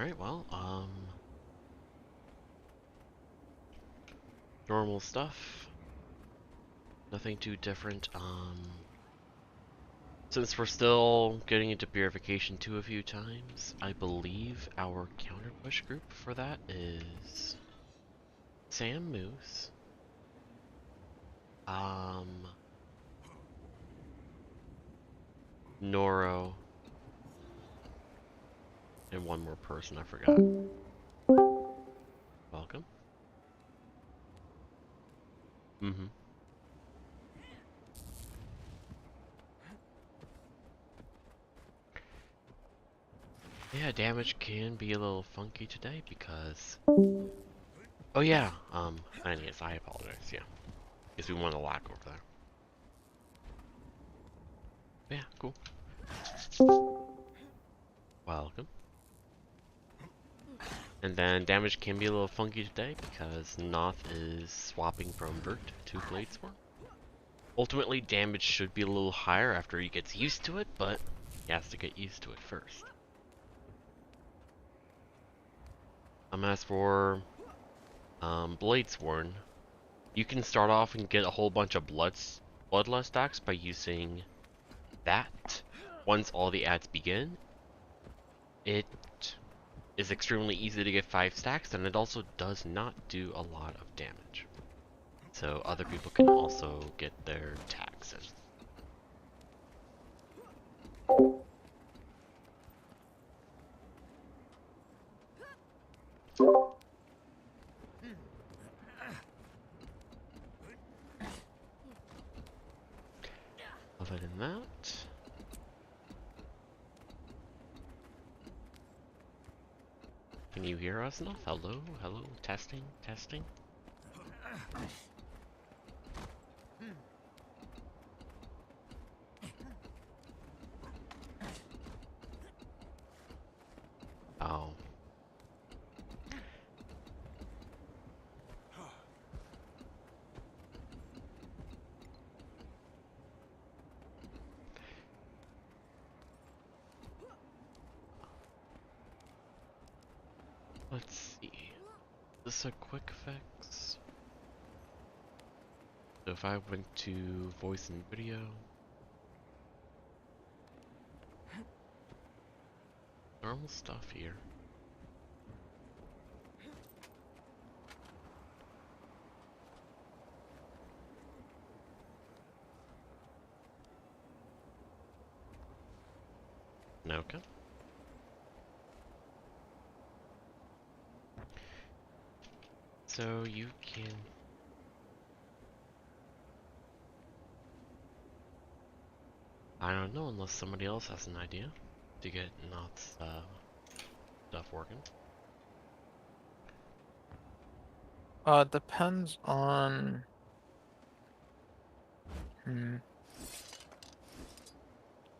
Alright, well, normal stuff. Nothing too different. Since we're still getting into Purification 2 a few times, I believe our counter push group for that is Sam Moose, Noro, and one more person I forgot. Welcome. Yeah, damage can be a little funky today because... Oh yeah, yes, I apologize, yeah. Because we won a lock over there. Yeah, cool. Welcome. And then damage can be a little funky today because Noth is swapping from Vert to Bladesworn. Ultimately, damage should be a little higher after he gets used to it, but he has to get used to it first. As for Bladesworn, you can start off and get a whole bunch of Bloodlust stacks by using that. Once all the ads begin, it is extremely easy to get 5 stacks, and it also does not do a lot of damage. So other people can also get their tags in. Other than that, can you hear us enough? Hello? Hello? Testing? Testing? Oh. Let's see. Is this a quick fix? So if I went to voice and video, normal stuff here. Okay. So you can... I don't know unless somebody else has an idea to get Noth's stuff working. Depends on... There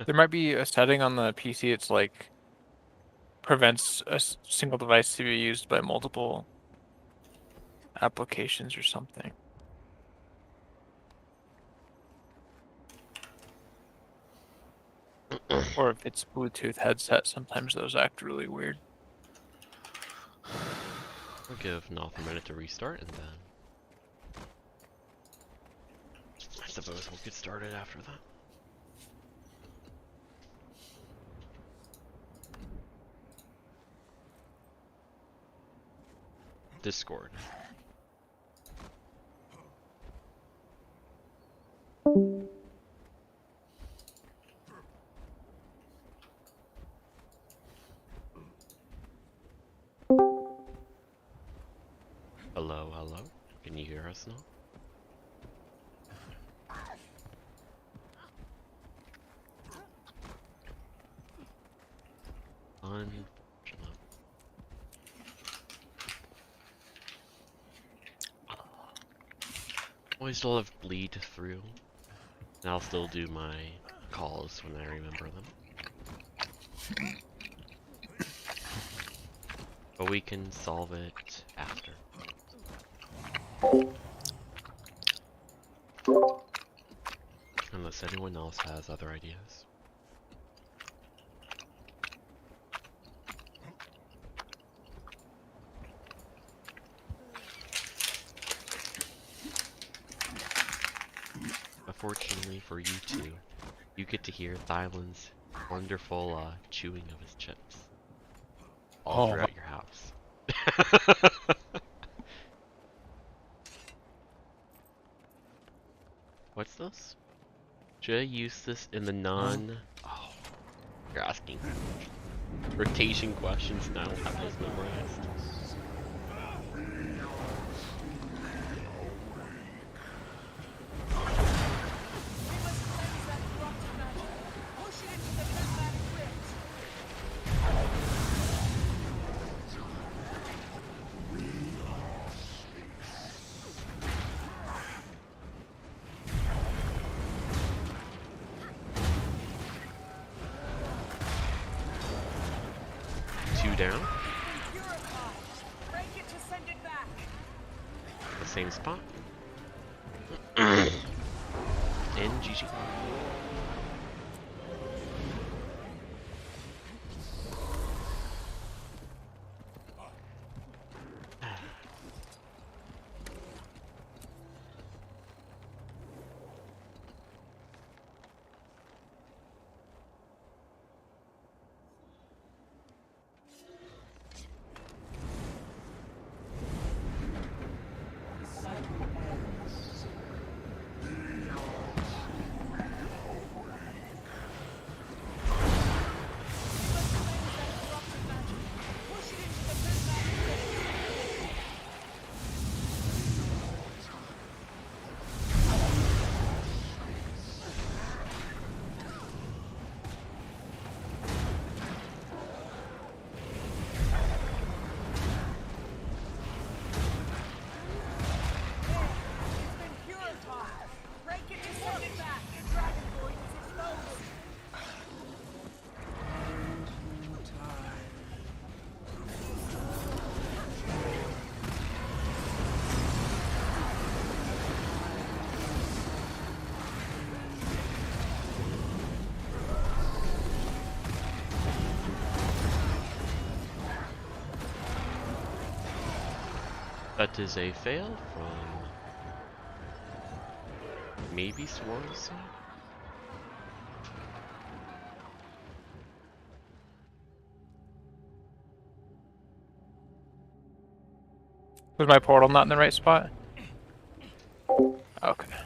might be a setting on the PC, it's like prevents a single device to be used by multiple applications or something. Or if it's Bluetooth headset, sometimes those act really weird. I'll give Noth a minute to restart and then I suppose we'll get started after that. Discord. Hello, hello. Can you hear us now? Unfortunate. I still have bleed through. And I'll still do my calls when I remember them. But we can solve it after. Unless anyone else has other ideas. unfortunately for you two, you get to hear Thylan's wonderful chewing of his chips all Oh, throughout your house. What's this? Should I use this in the non... Oh, you're asking rotation questions now. Have those memorized. Two down. The same spot. And GG. That is a fail from maybe Swansea. was my portal not in the right spot? Okay.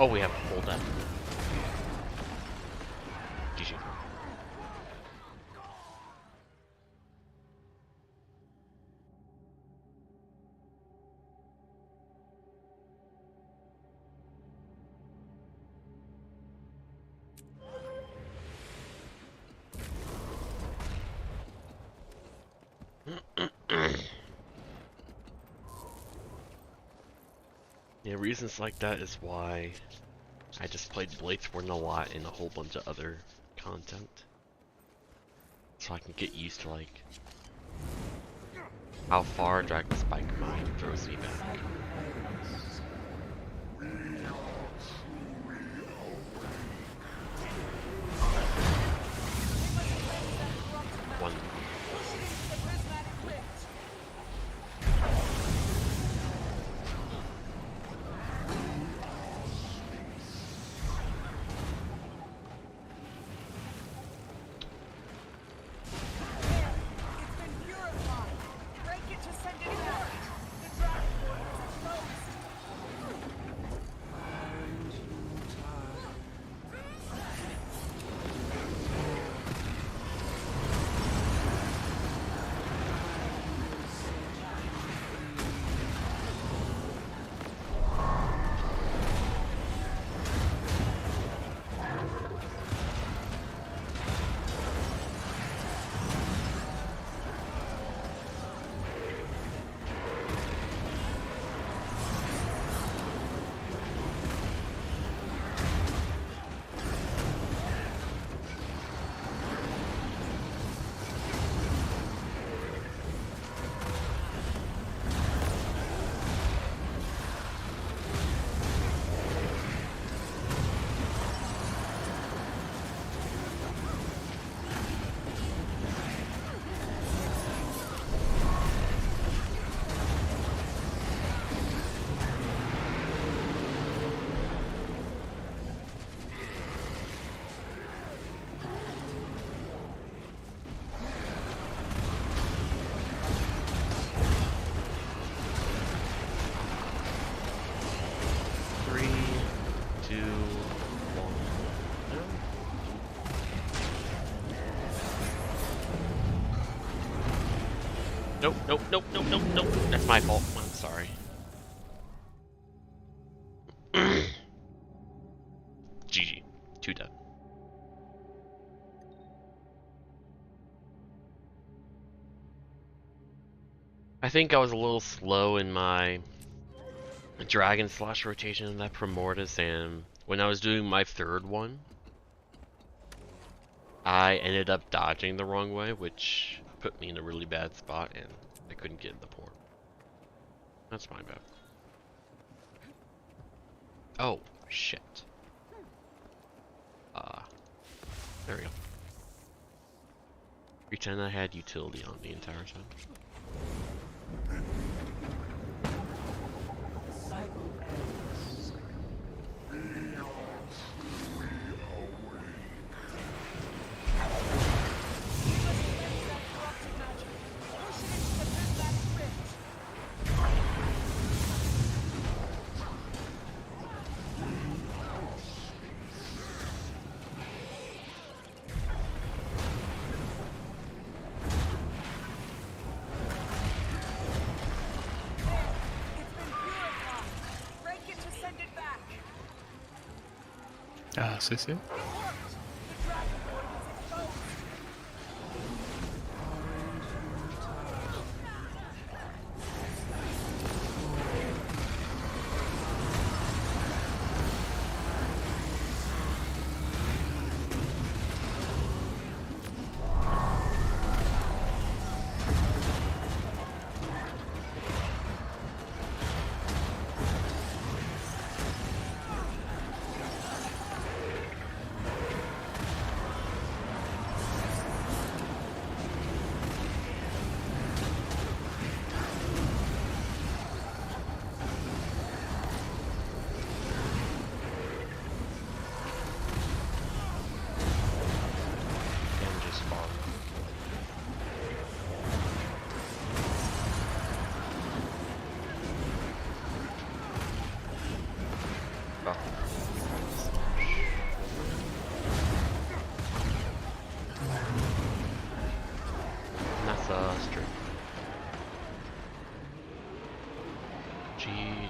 Oh, we have a full death. GG. reasons like that is why I just played Bladesport a lot and a whole bunch of other content. So I can get used to like how far Dragon Spike Mine throws me back. One. Nope, nope, nope, nope, nope, nope. That's my fault. I'm sorry. GG. 2 dead. I think I was a little slow in my dragon slash rotation in that Primordius, and when I was doing my third one, I ended up dodging the wrong way, which put me in a really bad spot, and I couldn't get in the port. That's my bad. Oh, shit. There we go. Pretend I had utility on the entire time. C'est ça.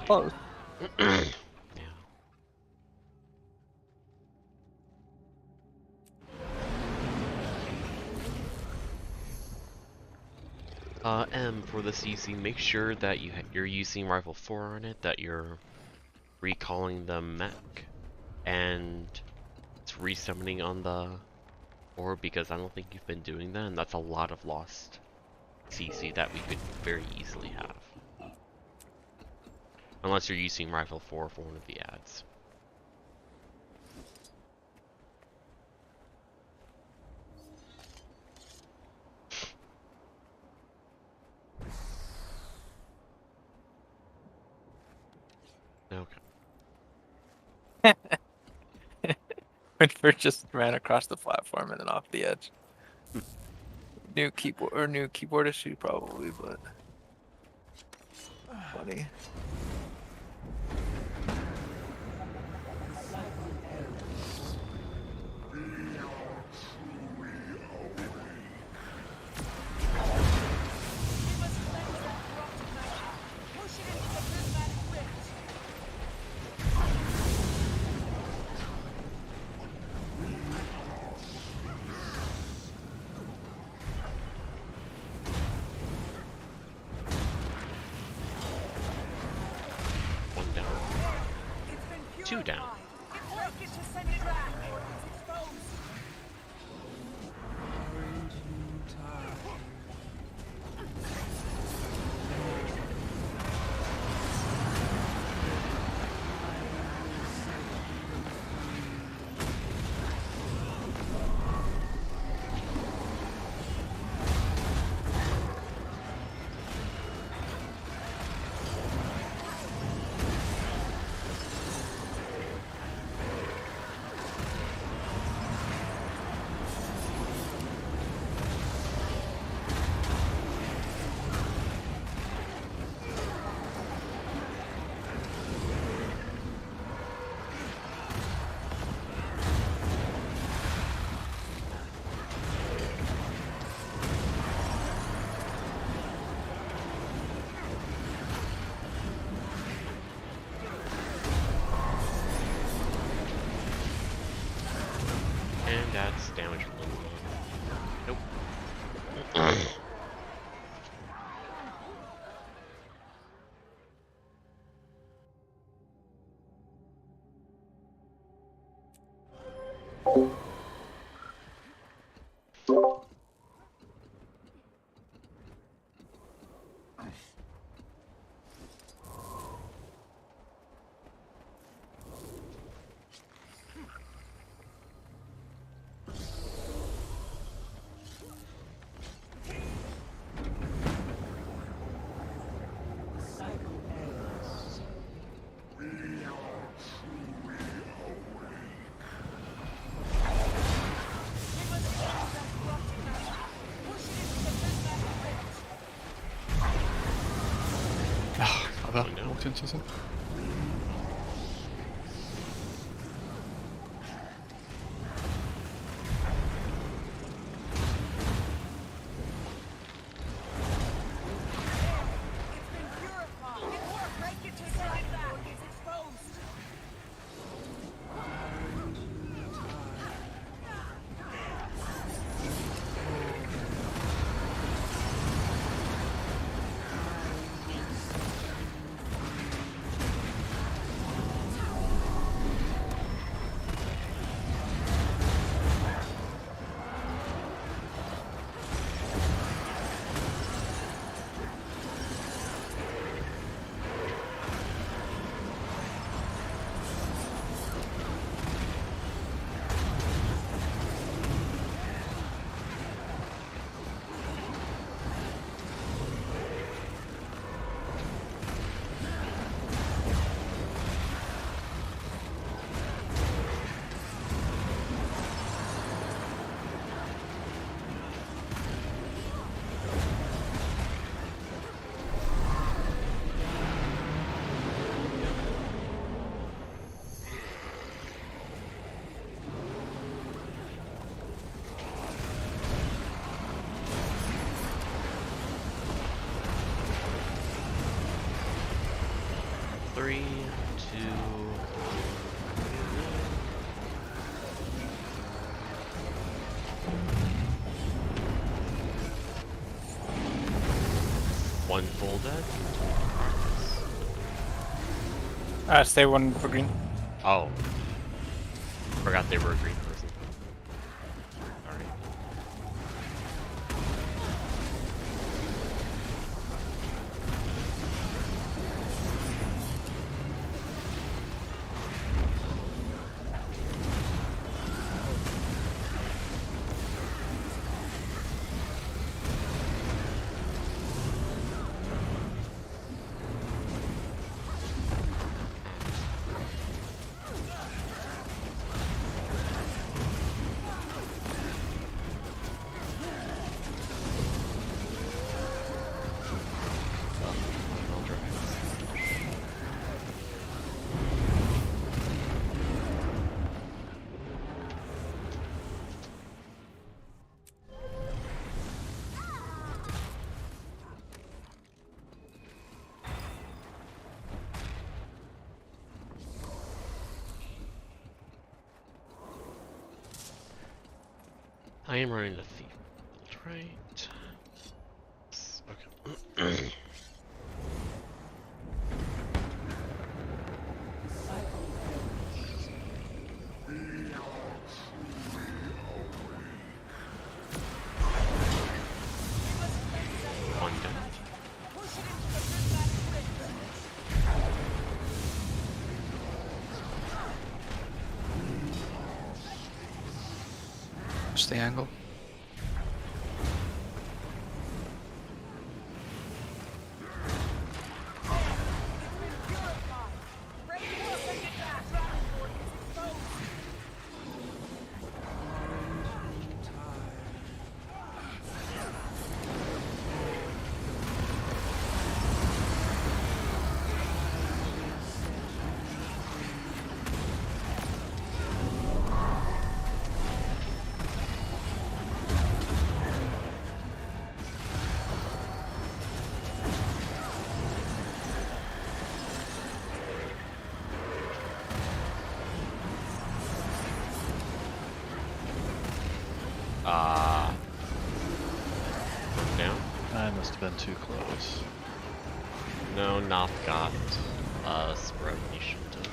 Close. Yeah. M for the CC, make sure that you're using rifle 4 on it, that you're recalling the mech, and it's resummoning on the orb, because I don't think you've been doing that, and that's a lot of lost CC that we could very easily have. Unless you're using Rifle 4 for one of the ads. Okay. Whitford just ran across the platform and then off the edge. New keyboard or new keyboard issue probably, but funny. One down. Two down. And that's damage removal. Nope. Ada walked into some. Three, two, one full dead. Stay one for green. Oh. Forgot they were a green person. Alright. I am running the thief, right? Okay. One down. What's the angle? Down? I must have been too close. No, Noth got spread. You shouldn't have.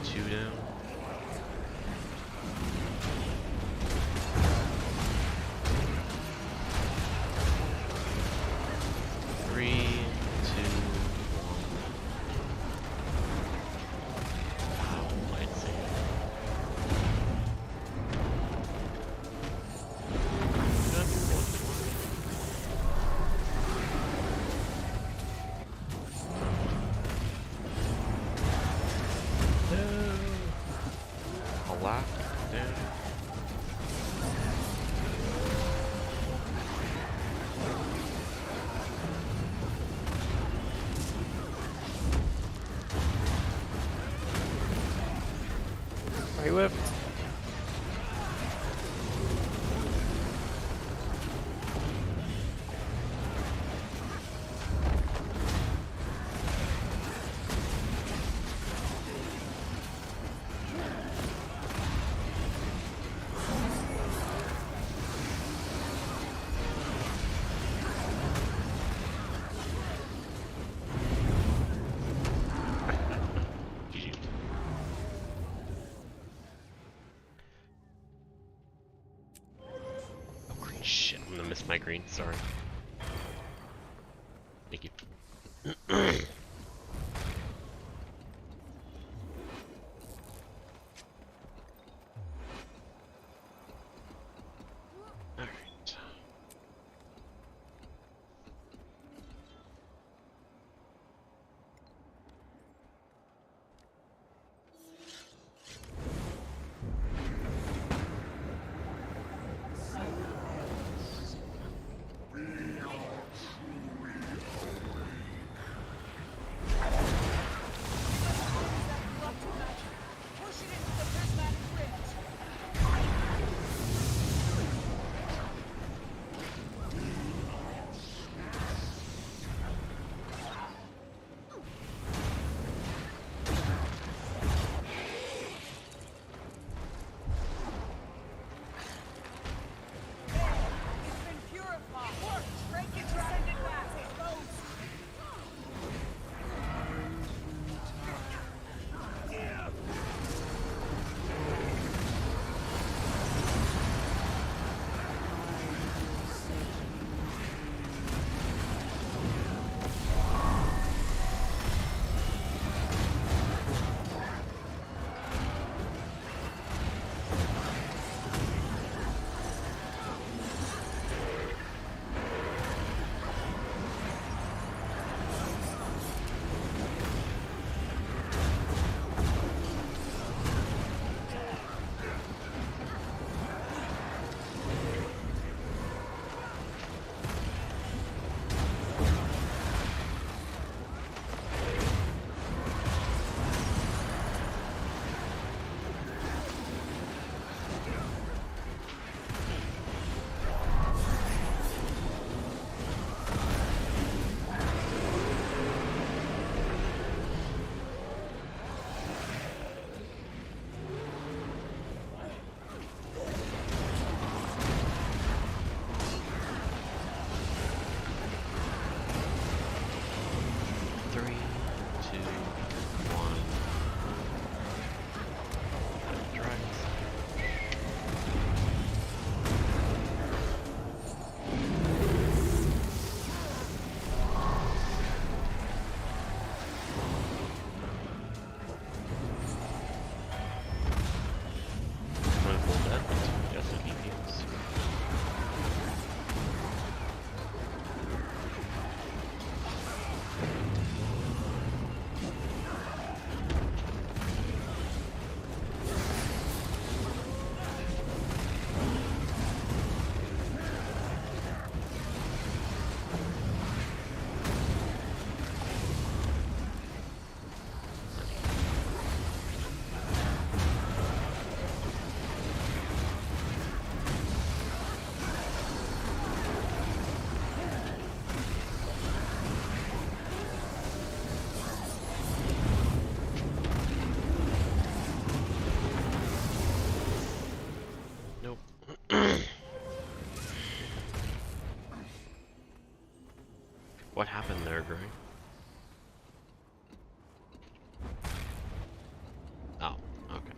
Two down. Three, two, one. Wow, I'd say. A lot down. Right whip. GG. Oh, green shit. I'm gonna miss my green. Sorry. Thank you. Alright. What happened there, Gray? Oh, okay.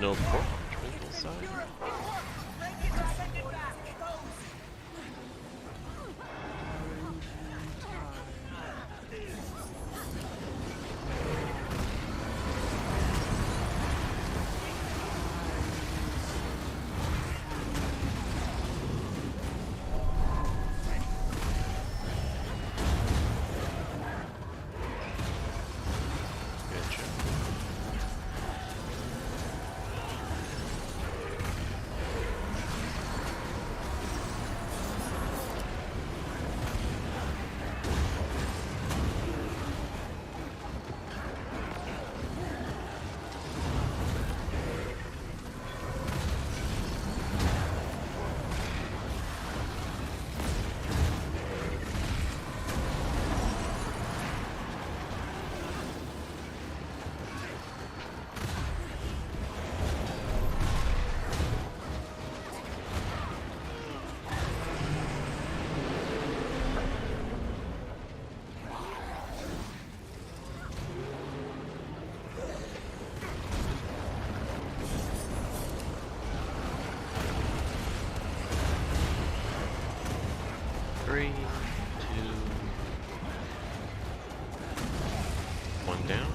No pork twinkle side? Gotcha. Three, two, one down.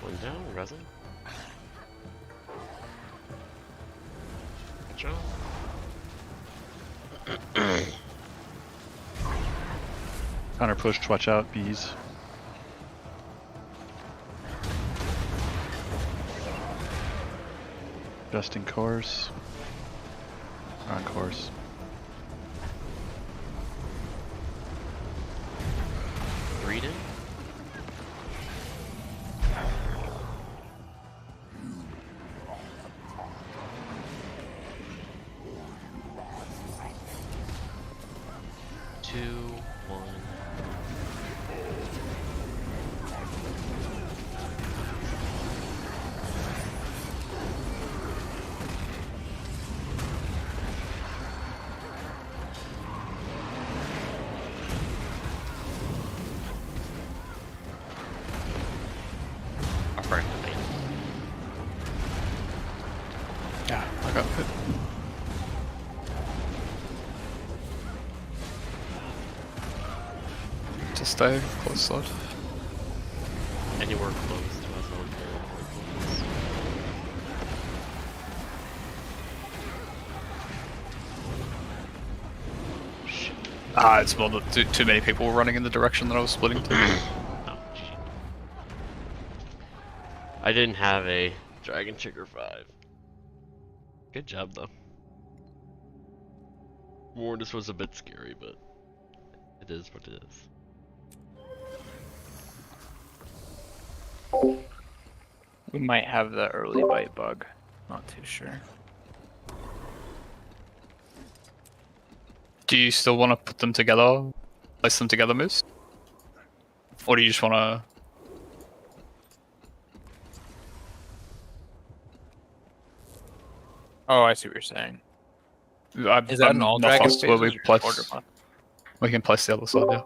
One down, resin. Good job. Counter pushed, watch out, bees. Adjusting course. On course. Read it. Two, one. Affirm the main. Yeah, I got hit. Just stay close slot. Anywhere close to us, I'll close. Shit. Ah, it's more that too many people were running in the direction that I was splitting to. Oh, GG. I didn't have a Dragon Trigger 5. Good job, though. Mortis was a bit scary, but it is what it is. We might have the early bite bug. Not too sure. Do you still want to put them together? Place them together, Moose? Or do you just want to... Oh, I see what you're saying. I'm Is that an all not dragon fussed where phase? we can place the other side, yeah.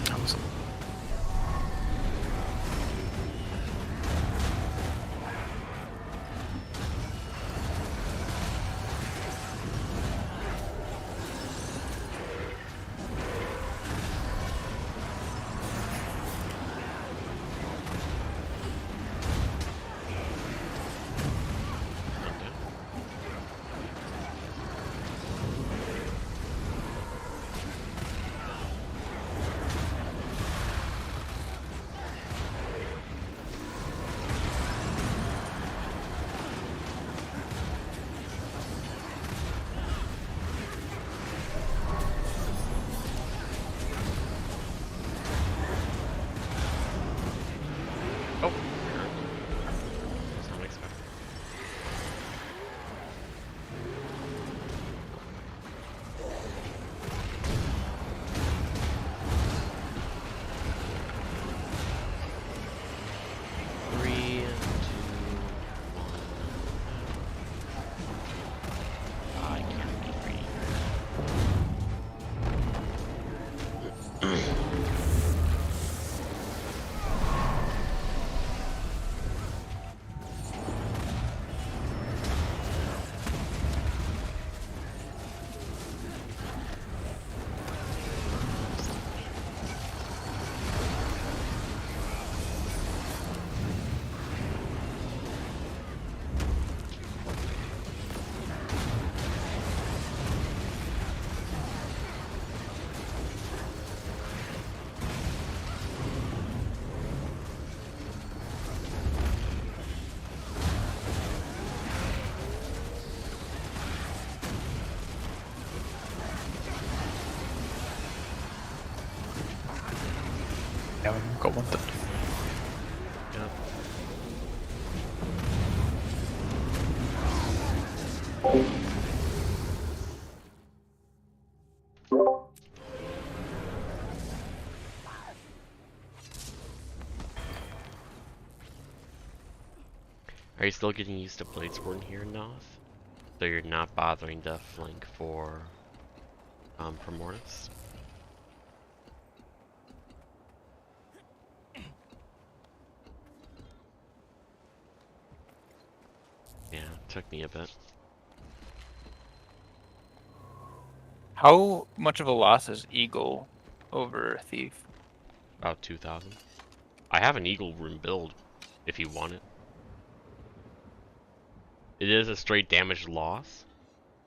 That was Oh, was not expected. Three, two, one. I can't be free. yeah, we've got one done. Are you still getting used to Bladesworn here in Noth? So you're not bothering to flank for Primordius? Yeah, it took me a bit. How much of a loss is Eagle over Thief? About 2,000. I have an Eagle Rune build, if you want it. It is a straight damage loss,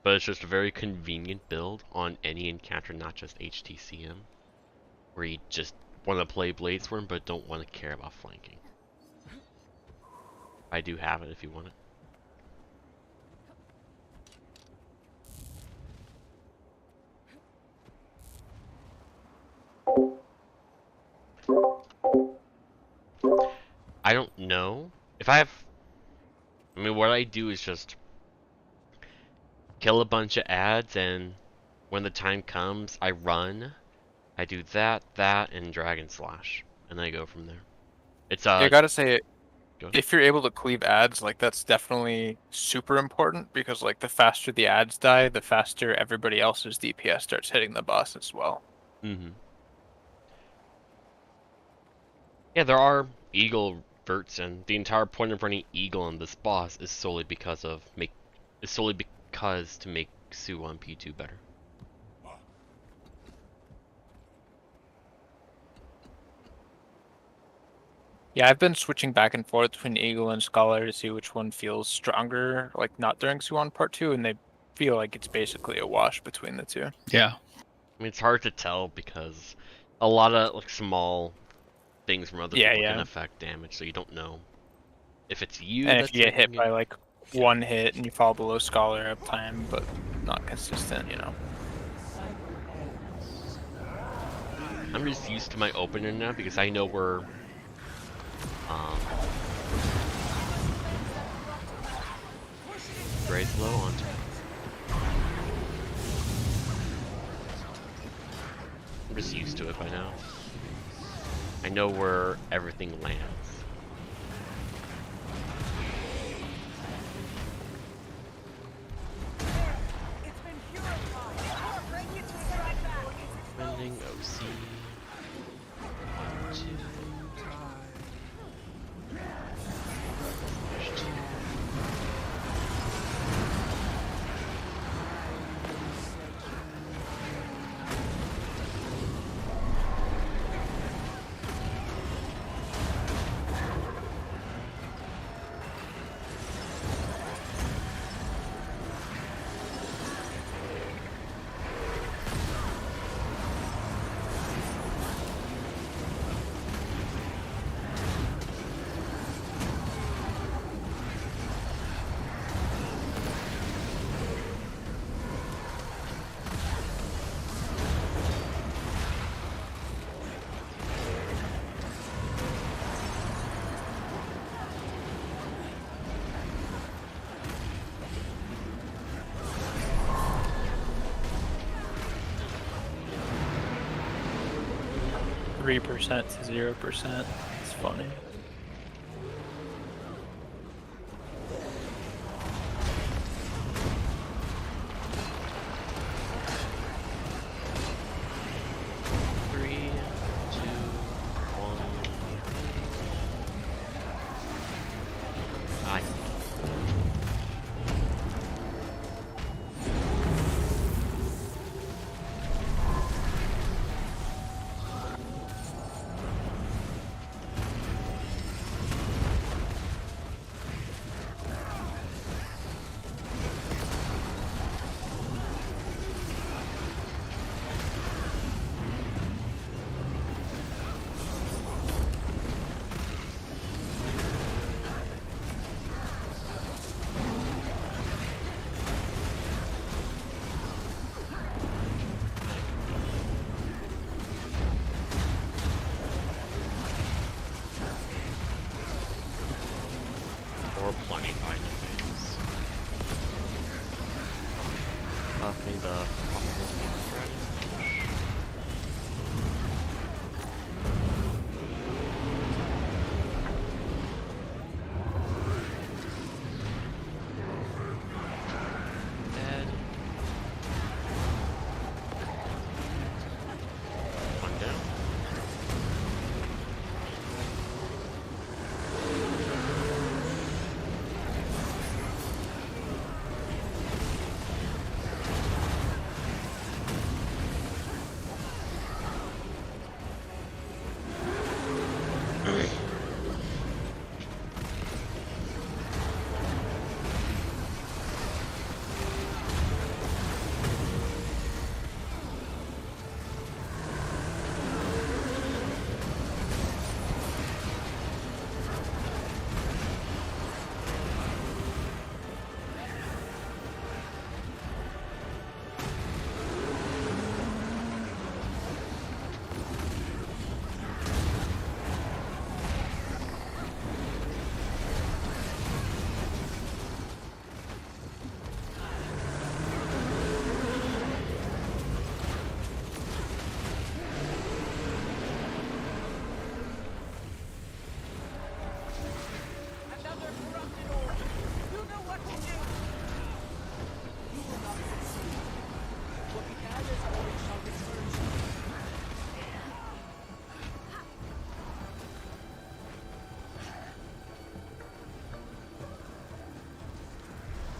but it's just a very convenient build on any encounter, not just HTcm, where you just want to play Bladesworn but don't want to care about flanking. I do have it if you want it. I don't know. If I mean, what I do is just kill a bunch of ads, and when the time comes, I run. I do that, and Dragon Slash, and I go from there. It's Yeah, I gotta say, go ahead. if you're able to cleave ads, like that's definitely super important because like the faster the ads die, the faster everybody else's DPS starts hitting the boss as well. Mm-hmm. Yeah, there are Eagle verts, and the entire point of running Eagle on this boss is solely because to make Su on P2 better. Yeah, I've been switching back and forth between Eagle and Scholar to see which one feels stronger, like not during Suwon Part 2, and they feel like it's basically a wash between the two. Yeah. I mean, it's hard to tell because a lot of like small things from other people can affect damage, so you don't know if it's you. And that's if you get hit it. by like one hit and you fall below Scholar uptime, but not consistent, you know. I'm just used to my opener now because I know we're Gray's low on top. I'm just used to it by now. I know where everything lands. Spending OC. %3 to 0%. It's funny. Or plenty behind the things. Nothing the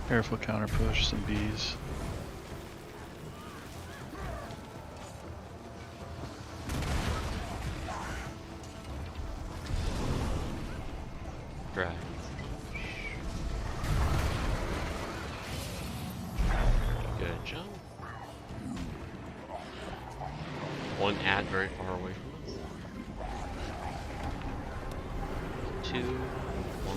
Careful counter push, some bees. Drag. Good job. One ad very far away from us. 2, 1.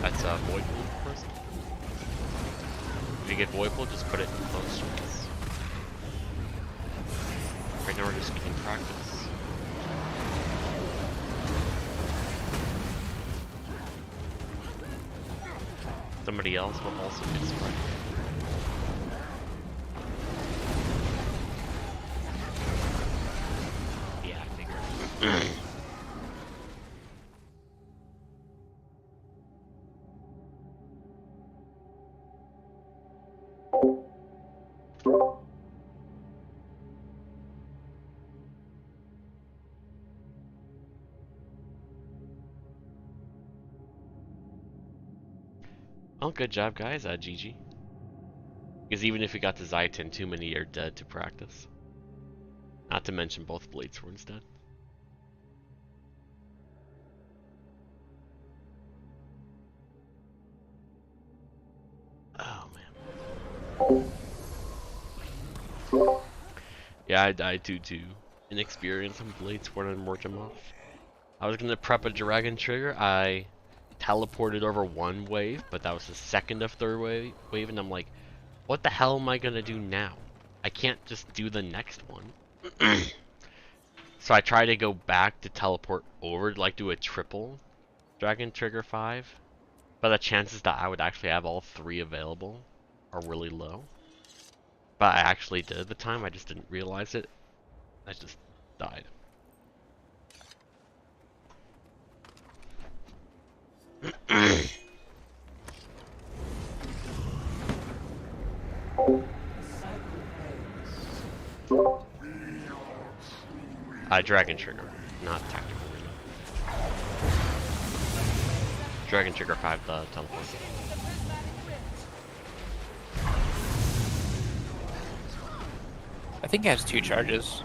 That's a void pool person. If you get void pool, just put it in close range. Right now we're just getting practice. Somebody else will also get sprayed. Yeah, I figured. Well, good job, guys. GG. Because even if you got the Zaitin, too many are dead to practice. Not to mention both blades were instead. Oh, man. Yeah, I died too. Inexperience on blades were and worked them off. I was gonna prep a dragon trigger. I teleported over one wave, but that was the second of third wave, and I'm like, what the hell am I gonna do now? I can't just do the next one. So I tried to go back to teleport over to like do a triple dragon trigger 5, but the chances that I would actually have all 3 available are really low. But I actually did at the time, I just didn't realize it. I just died. Dragon trigger, not tactical. Dragon trigger 5, the teleport. I think it has 2 charges.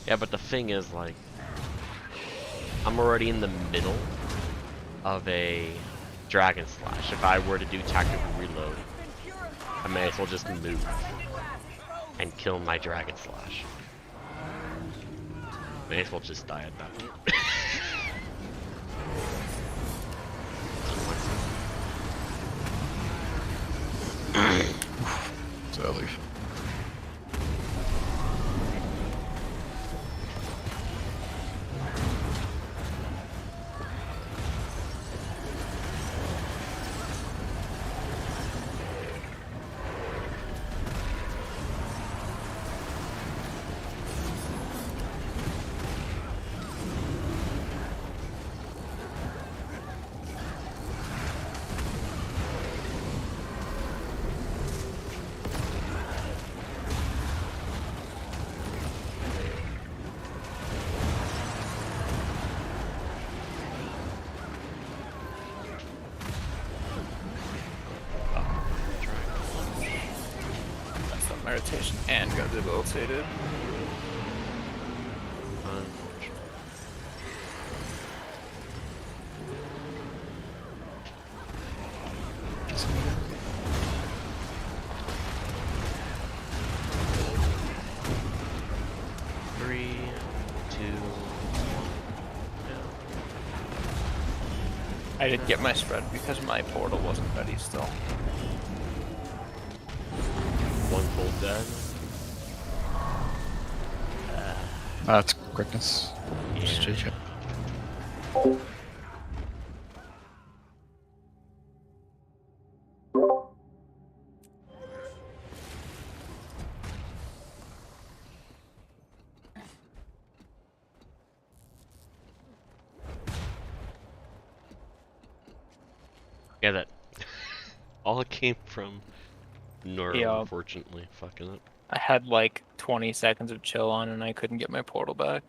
Yeah, but the thing is, like, I'm already in the middle of a dragon slash. If I were to do tactical reload, I may as well just move and kill my dragon slash. May as well just die at that point. Sadly. my rotation and got debilitated. Unfortunate. Three, two, I did get my spread because my portal wasn't ready still. one full dead. That's quickness. Just Yeah. GG. Yeah, that all came from Nora, Yeah. unfortunately. Fucking it. I had like 20 seconds of chill on and I couldn't get my portal back.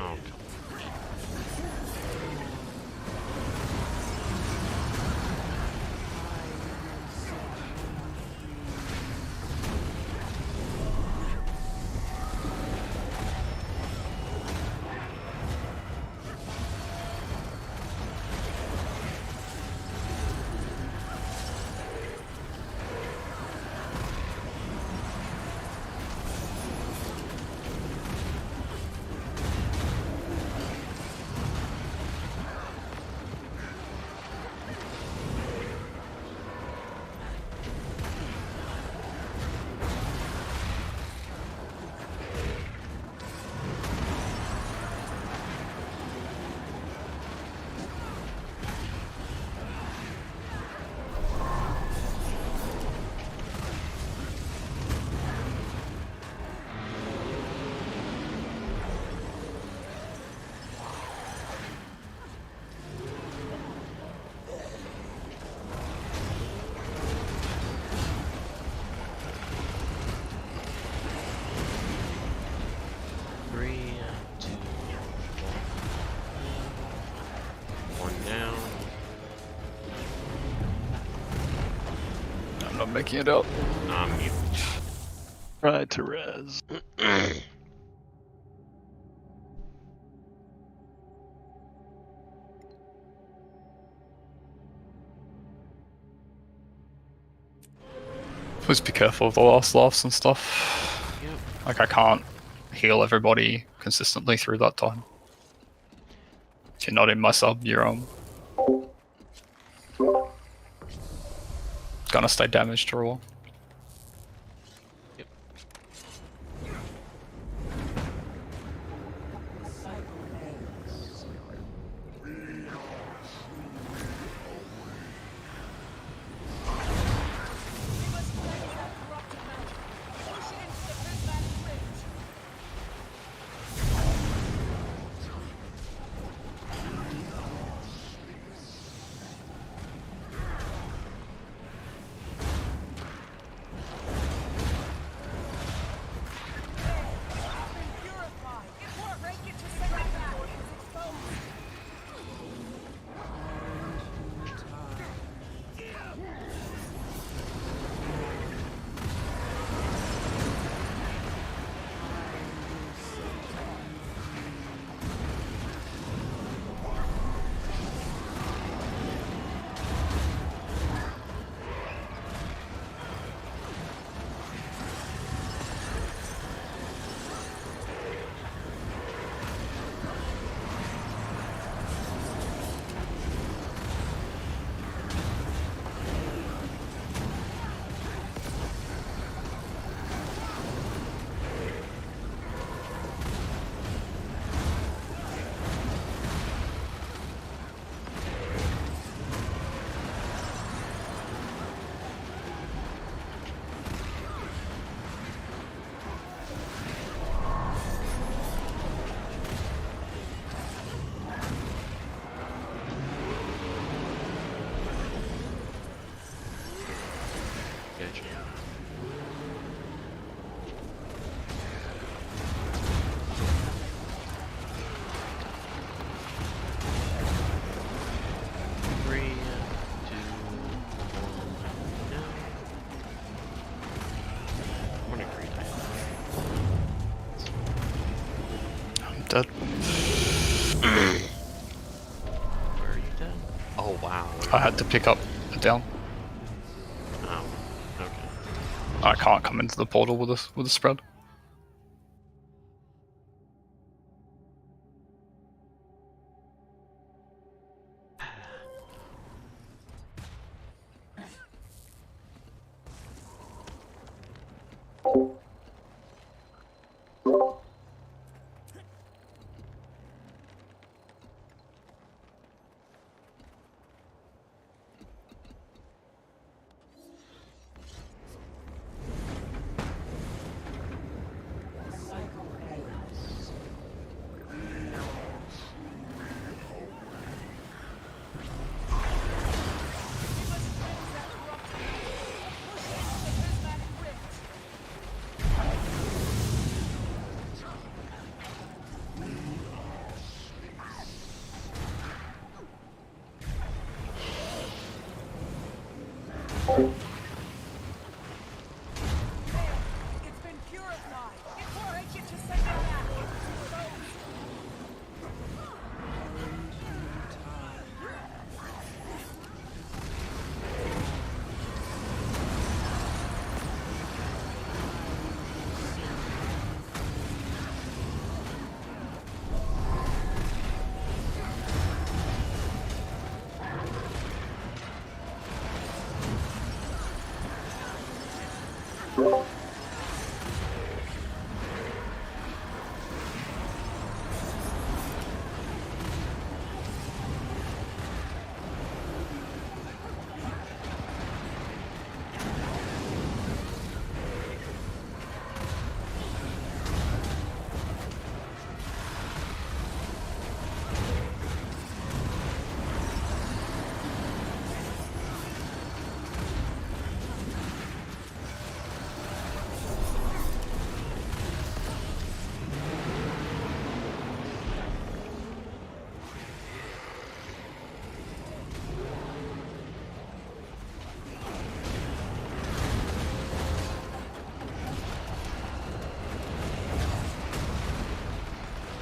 Oh, three, two, one down. I'm not making it up. Mute. Try to res. Please be careful of the last laughs and stuff. Yep. Like I can't heal everybody consistently through that time. If you're not in my sub, you're gonna stay damaged or all. damage. Three, two, one, no. I'm gonna agree to I'm dead. Where are you dead? Oh wow. I had to pick up a down. Oh, okay. I can't come into the portal with a spread. It's been purified. Encourage it to send it back.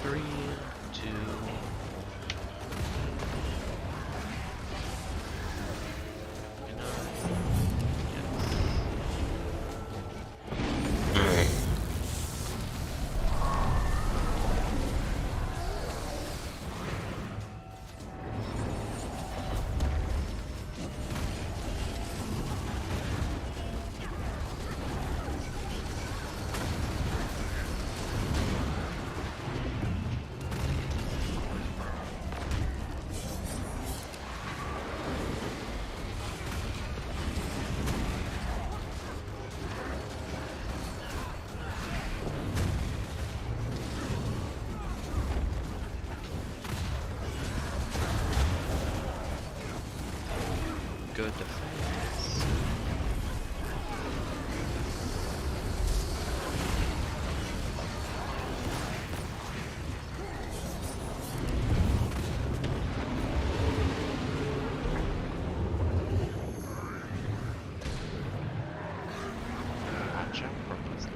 Three, two. Good defense. Watch out for this.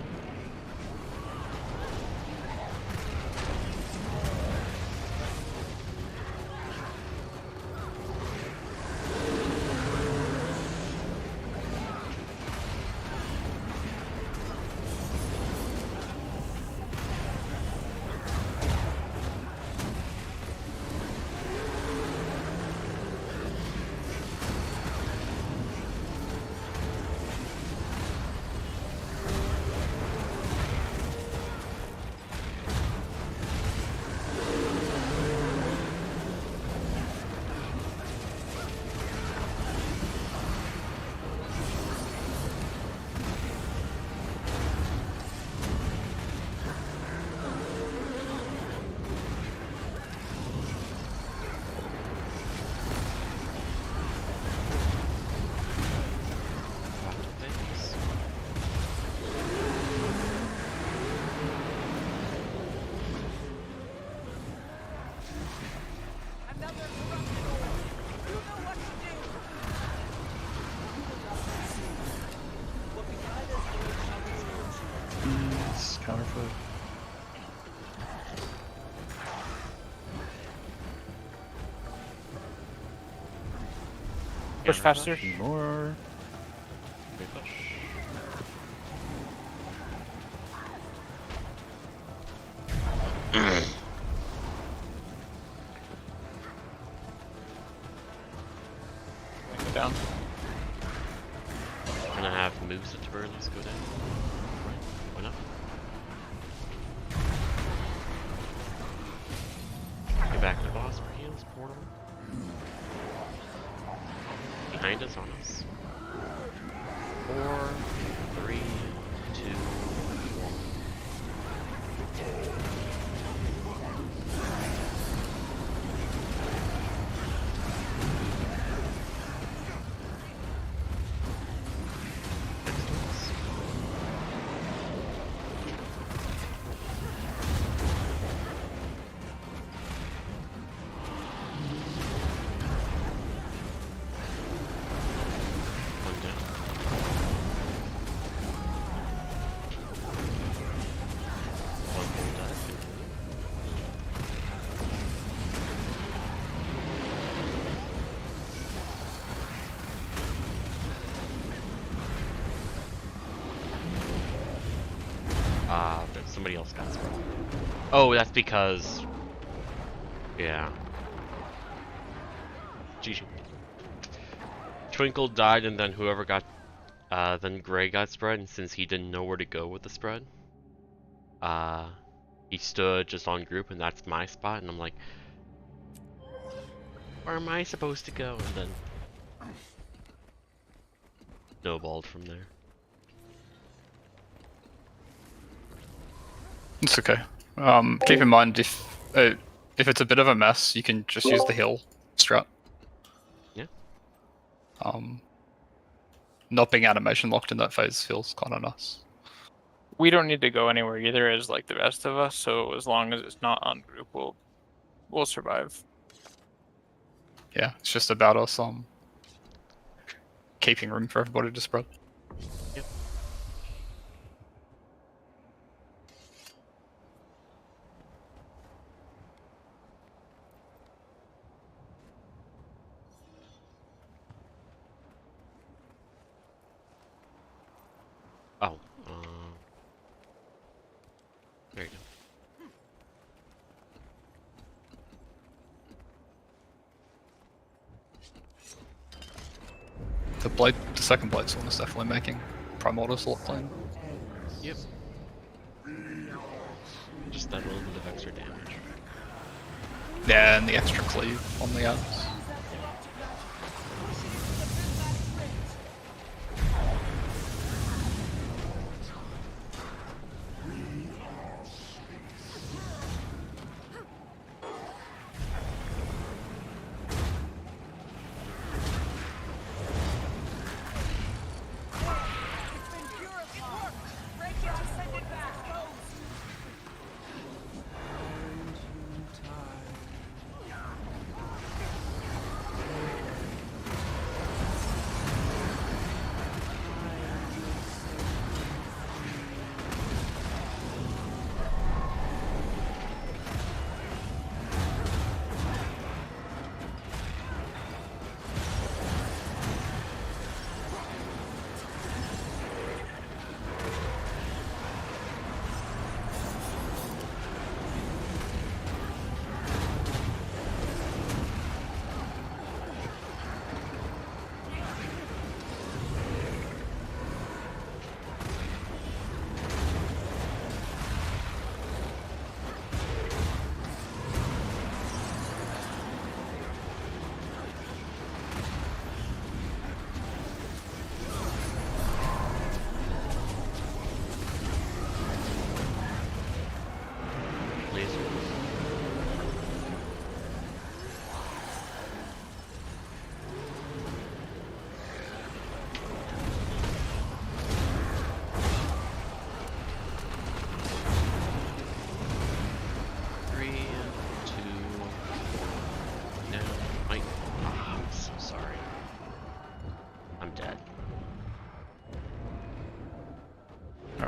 Push Counter faster. push. More. Big push. Go down. Gonna have moves at the very least go down. Right? Why not? Get back to the boss for heals, portal. Behind us, on us. 4, 3, 2, 1. Somebody else got spread. Oh, that's because... Yeah. GG. Twinkle died and then whoever got... then Gray got spread, and since he didn't know where to go with the spread, he stood just on group, and that's my spot, and I'm like... Where am I supposed to go? And then... snowballed from there. It's okay. Keep in mind if it's a bit of a mess, you can just use the heal strat. Yeah. Not being animation locked in that phase feels kind of nice. We don't need to go anywhere either as like the rest of us, so as long as it's not on group, we'll survive. Yeah, it's just about us keeping room for everybody to spread. Yep. Oh, there you go. The second blade one is definitely making Primordus a lot cleaner. Yep. Just that little bit of extra damage. Yeah, and the extra cleave on the ads.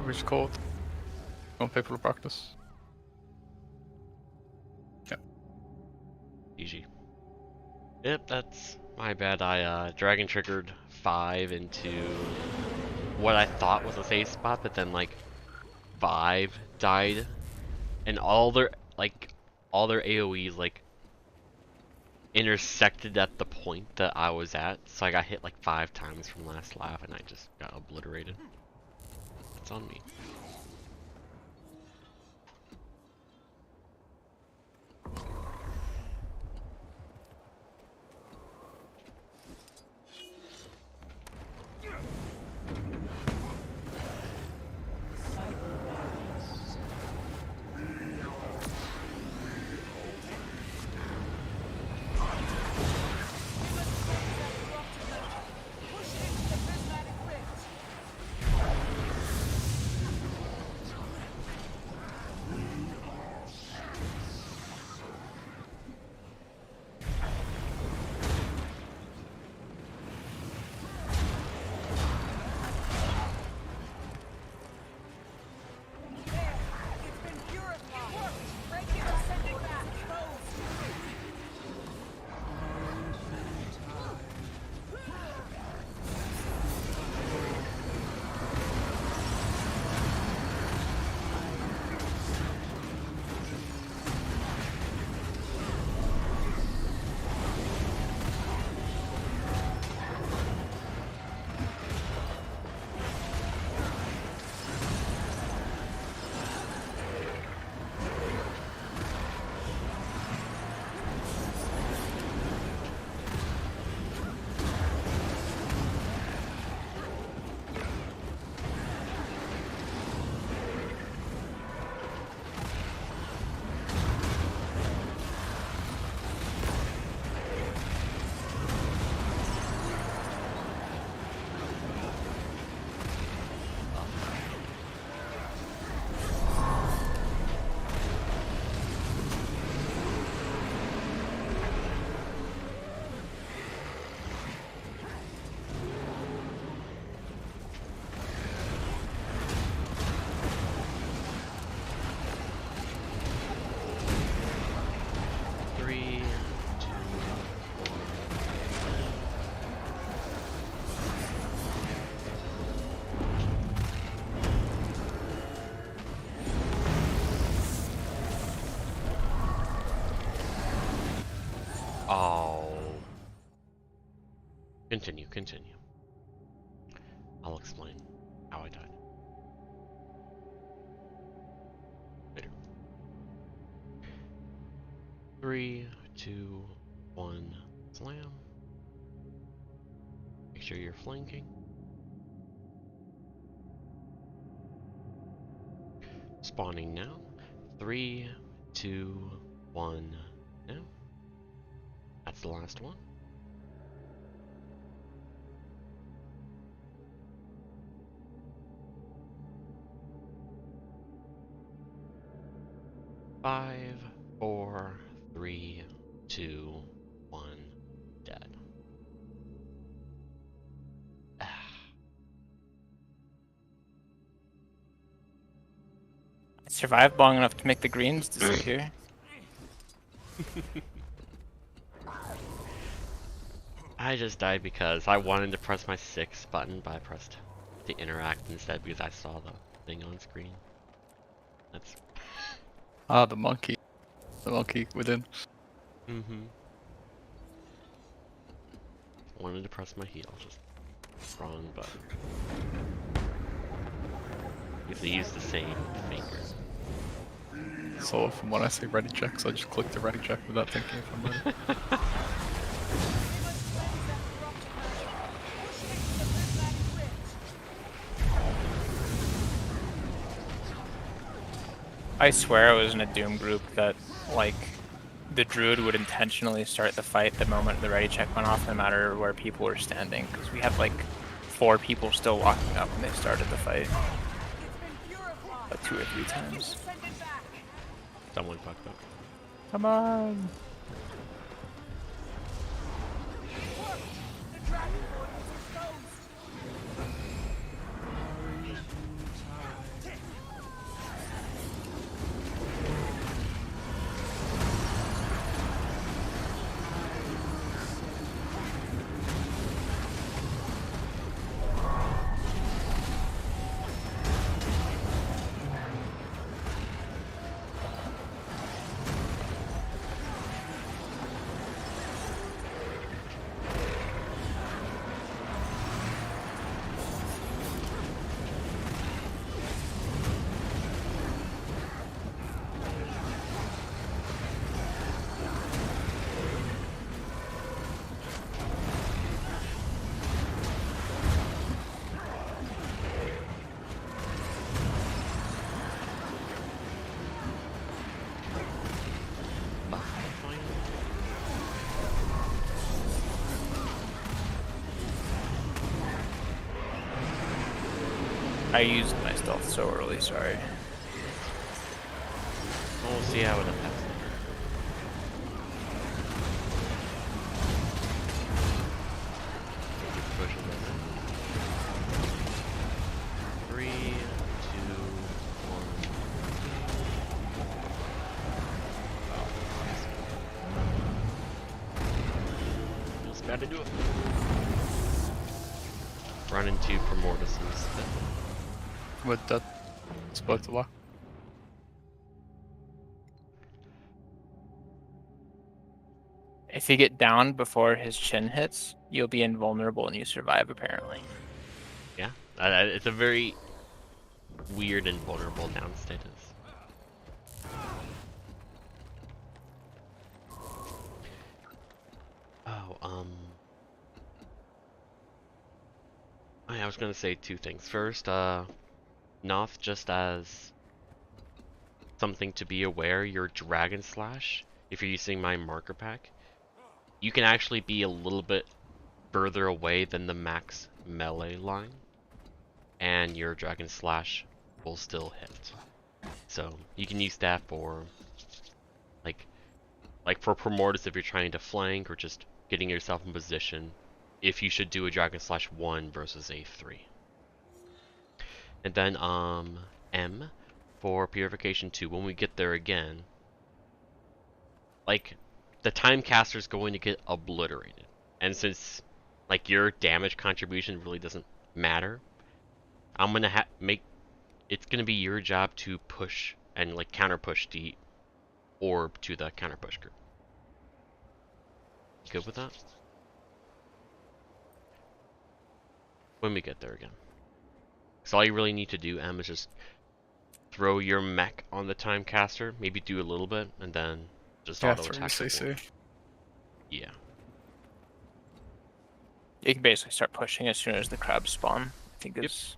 We just call it. Want people to practice. Yeah. GG. Yep, that's My bad, I dragon triggered 5 into what I thought was a safe spot, but then like 5 died, and all their AoEs like intersected at the point that I was at, so I got hit like 5 times from last laugh, and I just got obliterated. It's on me. Oh. Continue, continue. I'll explain how I died. Later. 3, 2, 1, slam. Make sure you're flanking. Spawning now. 3, 2, 1, now. That's the last one. Five, 4, 3, 2, 1, dead. I survived long enough to make the greens disappear. I just died because I wanted to press my 6 button, but I pressed the interact instead because I saw the thing on screen. That's... Ah, the monkey. The monkey within. Wanted to press my heel, just wrong button. If they use the same finger. So often when I say ready checks, I just click the ready check without thinking if I'm ready. I swear I was in a Doom group that, like, the druid would intentionally start the fight the moment the ready check went off, no matter where people were standing, because we had like 4 people still walking up when they started the fight. Like 2 or 3 times. Someone fucked up. Come on! I used my stealth so early, sorry. We'll see how it affects. Pushing this. 3, 2, 1. Feels bad to do it. Run into Primordius's. With that split luck. If you get down before his chin hits, you'll be invulnerable and you survive, apparently. Yeah, it's a very weird and vulnerable down status. Oh, I was gonna say two things. First, Noth, just as something to be aware, your Dragon Slash, if you're using my marker pack, you can actually be a little bit further away than the max melee line, and your Dragon Slash will still hit. So you can use that for like for Primordius if you're trying to flank or just getting yourself in position, if you should do a Dragon Slash 1 versus a 3. And then M for Purification 2, when we get there again, like the time caster is going to get obliterated. And since like your damage contribution really doesn't matter, I'm gonna it's gonna be your job to push and like counter push the orb to the counter push group. You good with that? When we get there again. So all you really need to do, M, is just throw your mech on the time caster, maybe do a little bit, and then just auto attack. CC. Yeah. You can basically start pushing as soon as the crabs spawn. I think it's...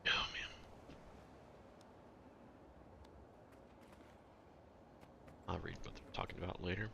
Oh man. I'll read what they're talking about later.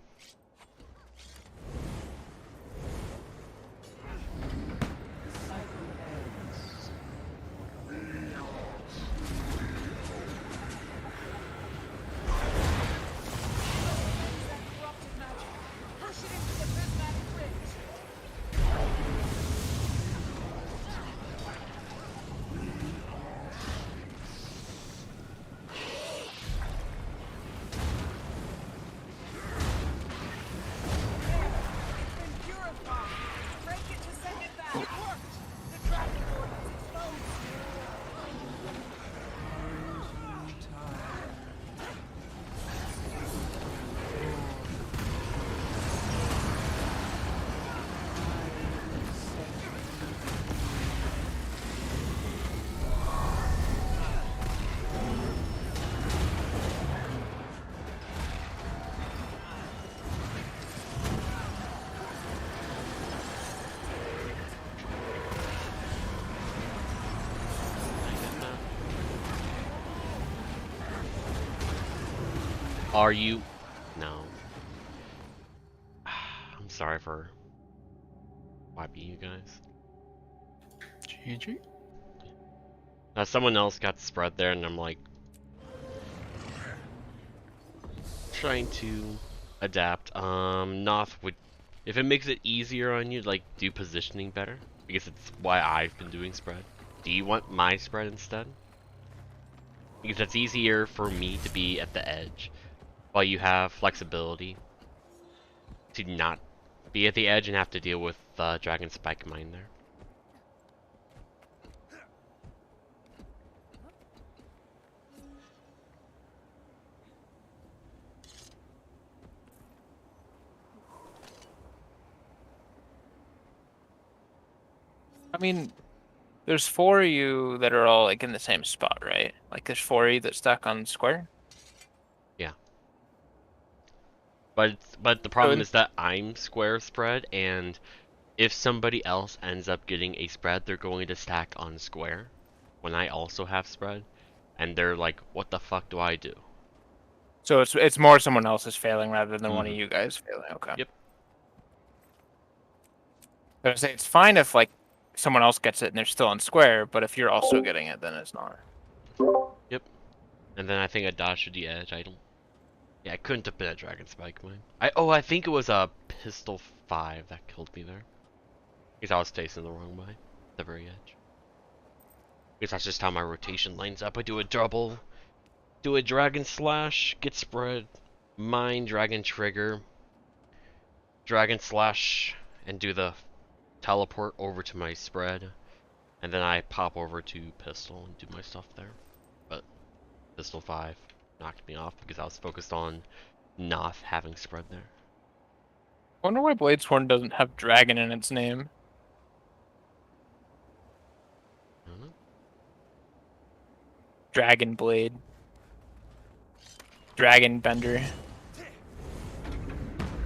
Are you? No. I'm sorry for wiping you guys. GG. Now someone else got spread there, and I'm like trying to adapt. Noth would, if it makes it easier on you, like do positioning better, because it's why I've been doing spread. Do you want my spread instead? Because it's easier for me to be at the edge, while you have flexibility to not be at the edge and have to deal with Dragon Spike Mine there. I mean, there's 4 of you that are all like in the same spot, right? Like there's 4 of you that's stuck on square. Yeah. But the problem is that I'm square spread, and if somebody else ends up getting a spread, they're going to stack on square when I also have spread, and they're like, what the fuck do I do? So it's more someone else is failing rather than one of you guys failing. Okay. Yep. I was gonna say it's fine if like someone else gets it and they're still on square, but if you're also getting it, then it's not. Yep. And then I think I dodged to the edge. I don't. Yeah, I couldn't have been a Dragon Spike mine. I think it was a Pistol 5 that killed me there. Because I was facing the wrong way. The very edge. Because that's just how my rotation lines up. I do a double, do a Dragon Slash, get spread, mine, Dragon Trigger, Dragon Slash, and do the teleport over to my spread. And then I pop over to Pistol and do my stuff there. But Pistol 5 knocked me off because I was focused on not having spread there. I wonder why Bladesworn doesn't have dragon in its name. I don't know. Dragon Blade. Dragon Bender.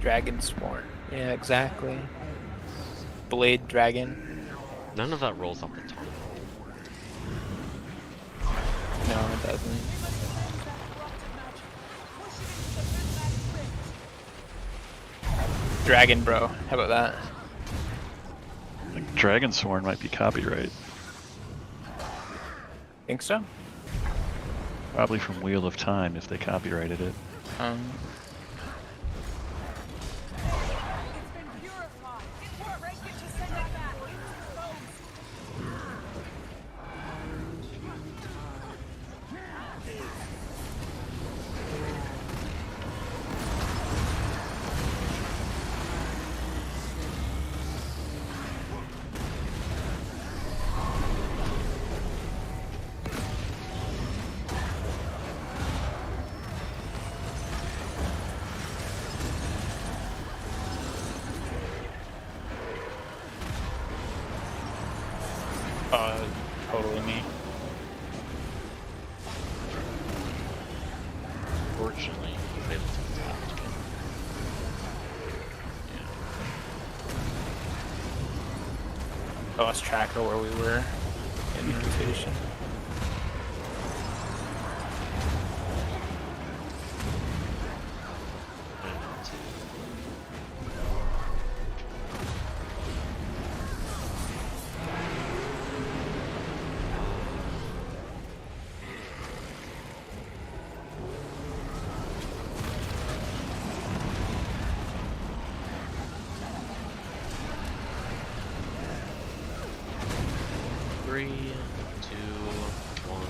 Dragon Sworn. Yeah, exactly. Blade Dragon. None of that rolls off the tongue. No, it doesn't. Dragon Bro. How about that? Like Dragonsworn might be copyright. Think so? Probably from Wheel of Time if they copyrighted it. Um, It's been purified. It's more rated to send it back. totally me. Fortunately, he was able to attack again. I lost track of where we were in rotation. Three, two, one.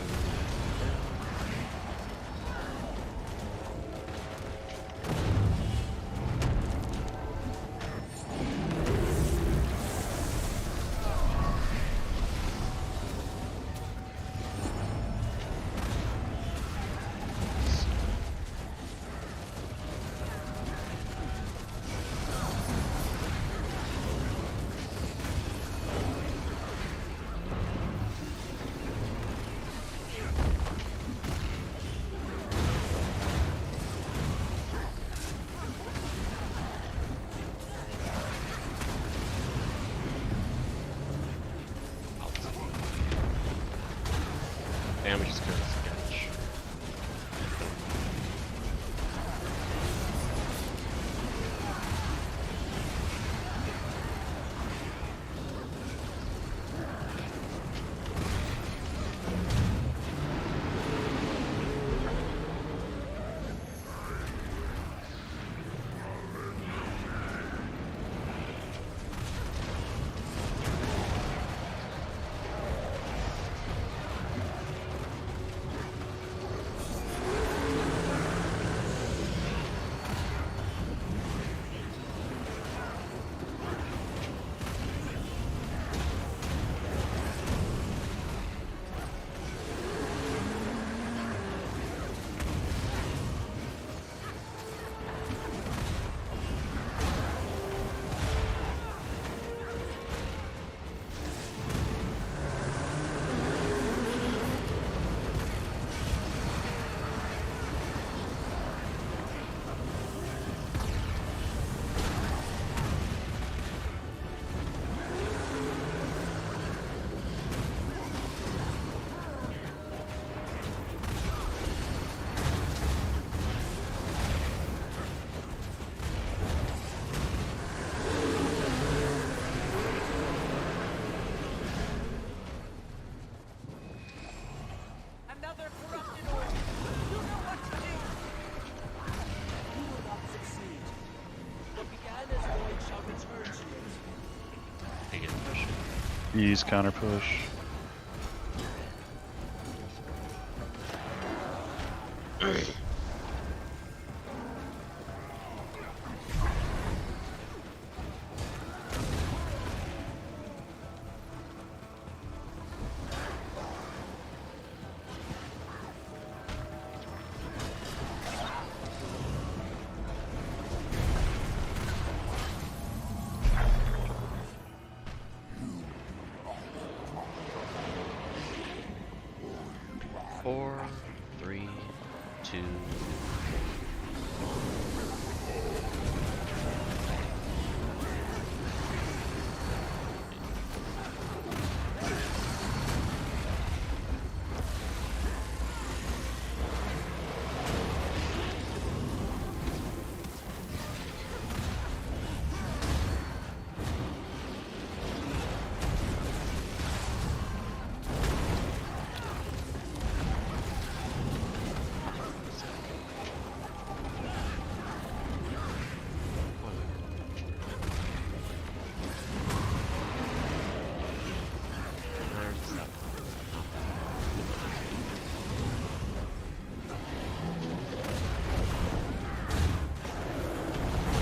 Use counter push. Four, three, two.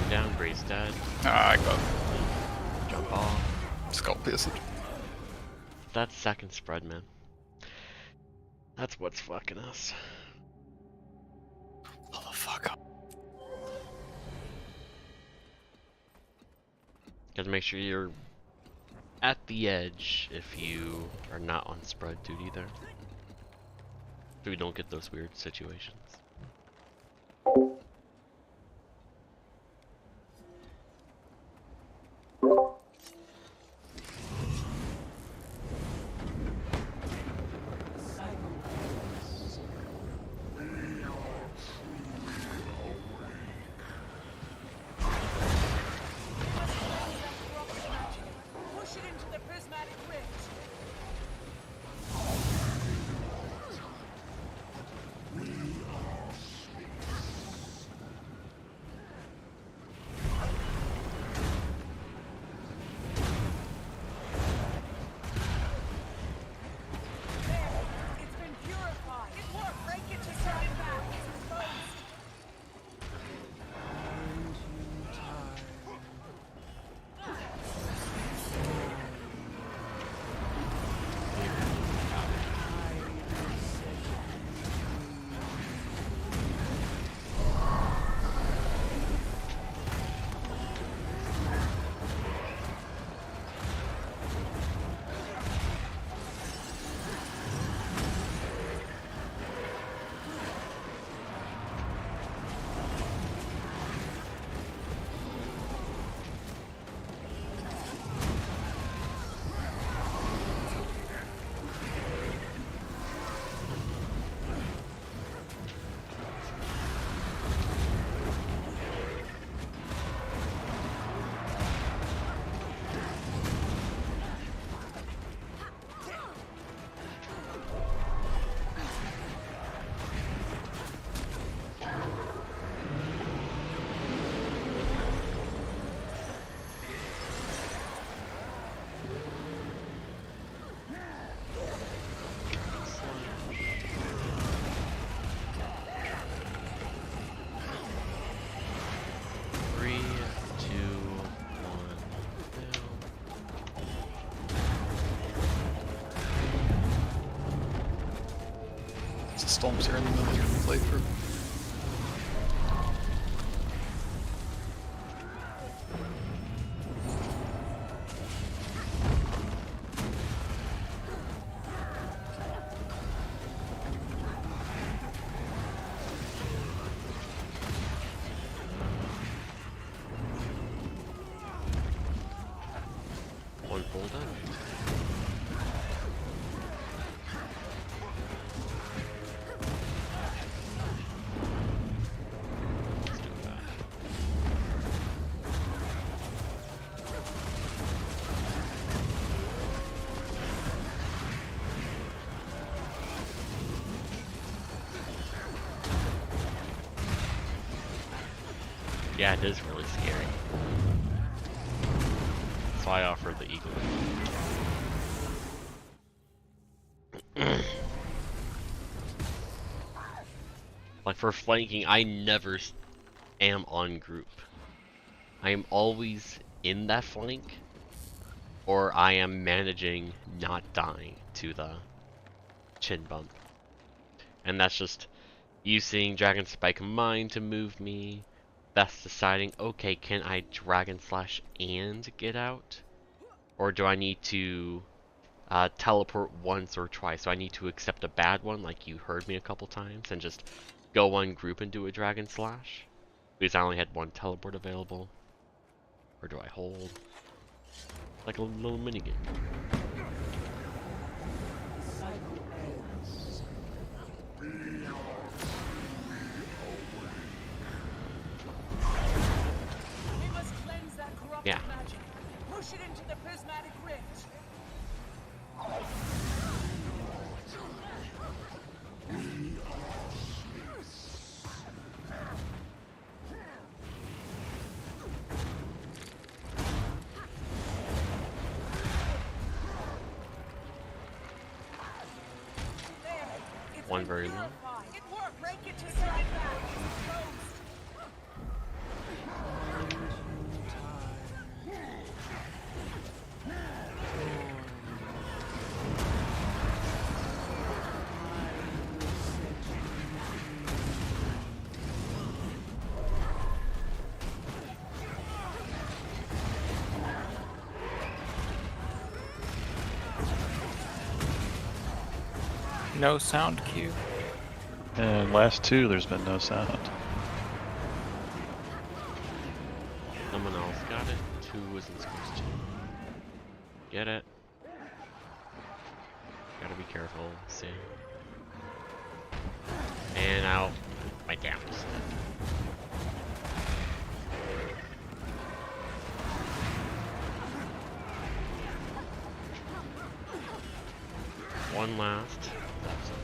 Down, Gray's dead. Ah, I got Jump off. skull pierced. That's second spread, man. That's what's fucking us. Motherfucker. Gotta make sure you're at the edge if you are not on spread duty there. So we don't get those weird situations. Push it into the prismatic ridge. It's been purified. It worked. Break it to send it back. It's exposed. Three, two, one, There's a storms here in the middle of the playthrough. one full done. Let's do that. Yeah, it is really scary. So I offer the eagle. Like for flanking, I never am on group. I am always in that flank, or I am managing not dying to the chin bump. And that's just using Dragon Spike Mine to move me. That's deciding, okay, can I Dragon Slash and get out? Or do I need to teleport once or twice? So I need to accept a bad one, like you heard me a couple times, and just go one group and do a Dragon Slash? Because I only had one teleport available. Or do I hold? Like a little minigame. We must cleanse that corrupted Yeah. magic. Push it into the prismatic rift. There. It's One been very low. purified. It worked. Break it to send it back. Closed. No sound cue. And last two, there's been no sound. Someone else got it. Two wasn't supposed to. Get it. Gotta be careful. See. And out. My damage. One last. That's it.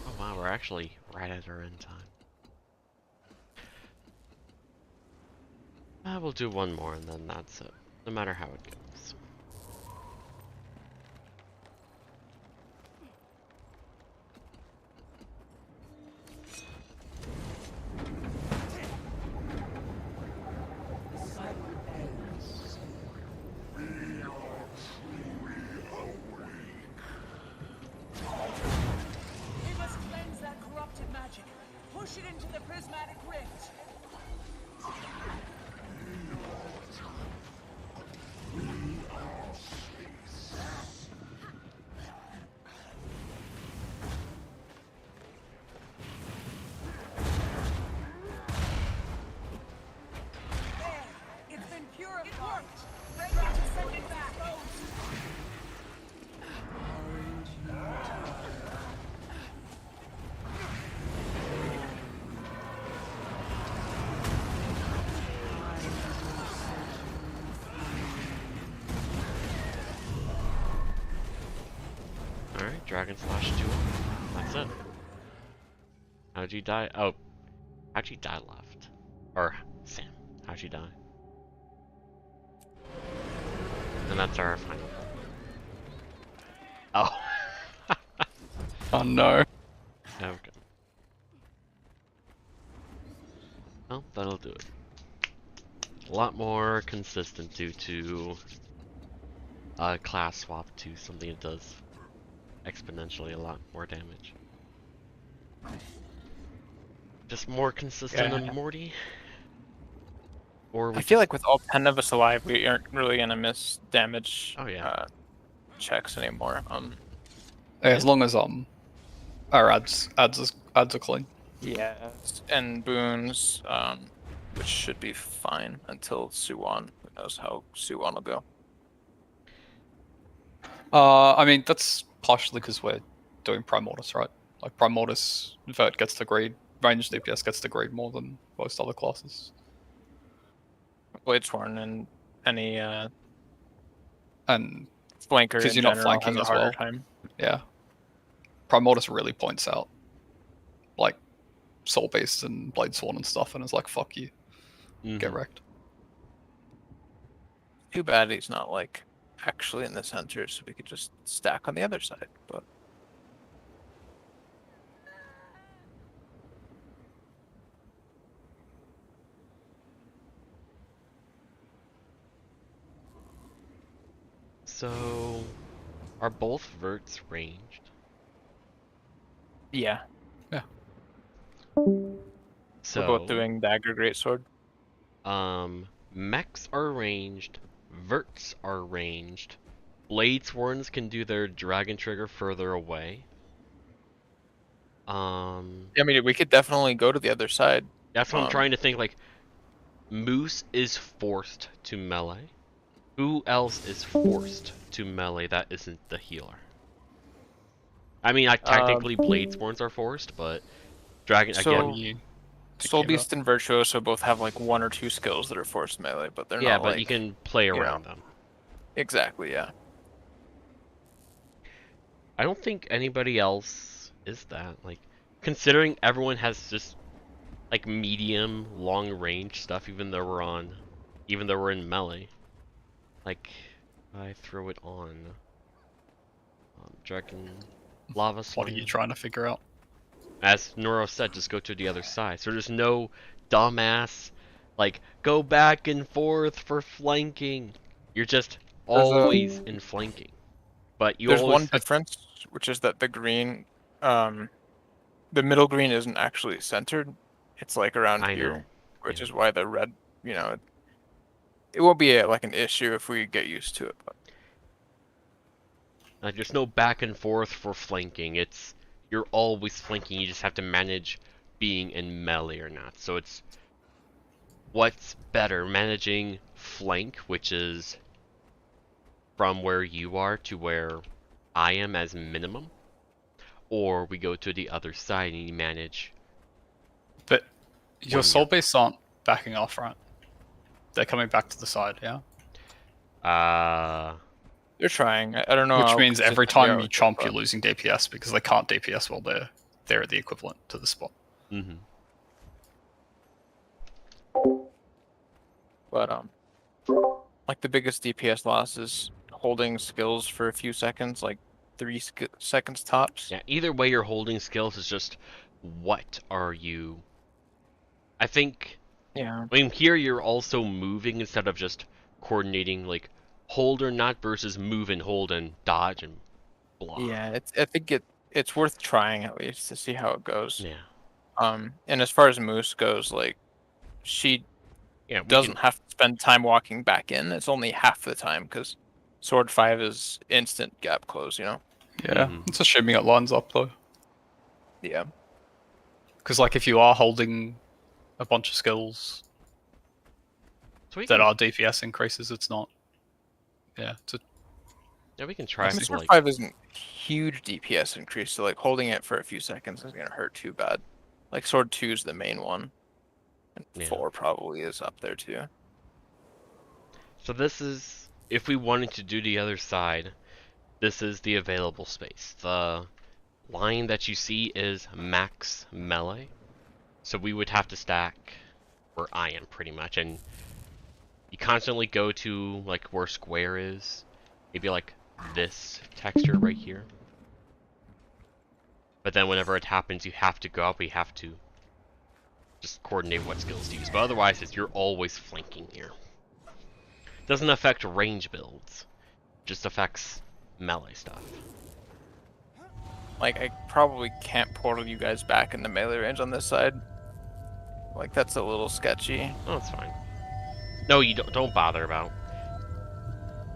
Oh wow, we're actually right at our end time. We'll do one more and then that's it. No matter how it goes. We must cleanse that corrupted magic. Push it into the prismatic rift. There. It's been purified. It worked. Break it to send it back. Closed. Alright, Dragon Slash 2. That's it. How'd you die? Oh, how'd you die left? Or, Sam, how'd you die? And that's our final. Oh. Oh no. Okay. Well, that'll do it. A lot more consistent due to class swap to something that does exponentially a lot more damage. Just more consistent Yeah. on Morty? Or we I feel just- like with all 10 of us alive, we aren't really gonna miss damage Oh, yeah. checks anymore. Yeah, as long as our ads are clean. Yeah, and boons, which should be fine until Suwon. Who knows how Suwon will go? I mean that's partially because we're doing Prime Mortis, right? Like Prime Mortis, Vert gets to grade, ranged DPS gets to grade more than most other classes. Blade Sworn and any And flanker in Because you're not general flanking has a as harder well. time. Yeah. Prime Mortis really points out, like, Soul Beast and Blade Sworn and stuff, and it's like, fuck you, get wrecked. Too bad he's not like actually in the center, so we could just stack on the other side. But So, are both verts ranged? yeah, So, we're both doing dagger greatsword. mechs are ranged, verts are ranged, blade sworns can do their dragon trigger further away. I mean, we could definitely go to the other side. That's what I'm trying to think. Like, Moose is forced to melee. Who else is forced to melee that isn't the healer? I mean, technically blade sworns are forced, but dragon So- again. Soul Beast and Virtuoso both have like 1 or 2 skills that are forced melee, but they're Yeah, not but like... you can play know. around them. Exactly, yeah. I don't think anybody else is that. Like, considering everyone has just like medium, long range stuff, even though we're in melee. Like, I throw it on. Dragon, lava slam. What are you trying to figure out? As Noro said, just go to the other side. So there's no dumbass, like, go back and forth for flanking. You're just always in flanking. But you There's always... one difference, which is that the green, the middle green isn't actually centered. It's like around I here, know. which Yeah. is why the red, it won't be like an issue if we get used to it. But Like, there's no back and forth for flanking. You're always flanking. You just have to manage being in melee or not. So it's what's better, managing flank, which is from where you are to where I am as minimum, or we go to the other side and you manage. But your One Soul yard. Beasts aren't backing off, right? They're coming back to the side, yeah? they're trying. I don't know. Which how means every consistent they time are you with it, chomp, but- you're losing DPS because they can't DPS while they're at the equivalent to the spot. Mm-hmm. But like the biggest DPS loss is holding skills for a few seconds, like 3 seconds tops. Yeah, either way you're holding skills is just what are you... I think... Yeah. I mean, here you're also moving instead of just coordinating, like, hold or not versus move and hold and dodge and block. Yeah, I think it's worth trying at least to see how it goes. Yeah. And as far as Moose goes, like she Yeah, we doesn't can... have to spend time walking back in. It's only half the time because Sword 5 is instant gap close, Yeah, Mhm. it's assuming it lines up though. Yeah. Because like if you are holding a bunch of skills So we that can... are DPS increases, it's not. Yeah, Yeah, we can try I mean, to, Sword like... 5 isn't huge DPS increase, so like holding it for a few seconds isn't gonna hurt too bad. Like Sword 2 is the main one. And Yeah. 4 probably is up there too. So this is... If we wanted to do the other side, this is the available space. The line that you see is max melee. So we would have to stack where I am pretty much, and you constantly go to like where square is. Maybe like this texture right here. But then whenever it happens, you have to go up, you have to just coordinate what skills to use. But otherwise, you're always flanking here. Doesn't affect range builds, just affects melee stuff. Like I probably can't portal you guys back into melee range on this side. Like that's a little sketchy. Oh, it's fine. No, you don't bother about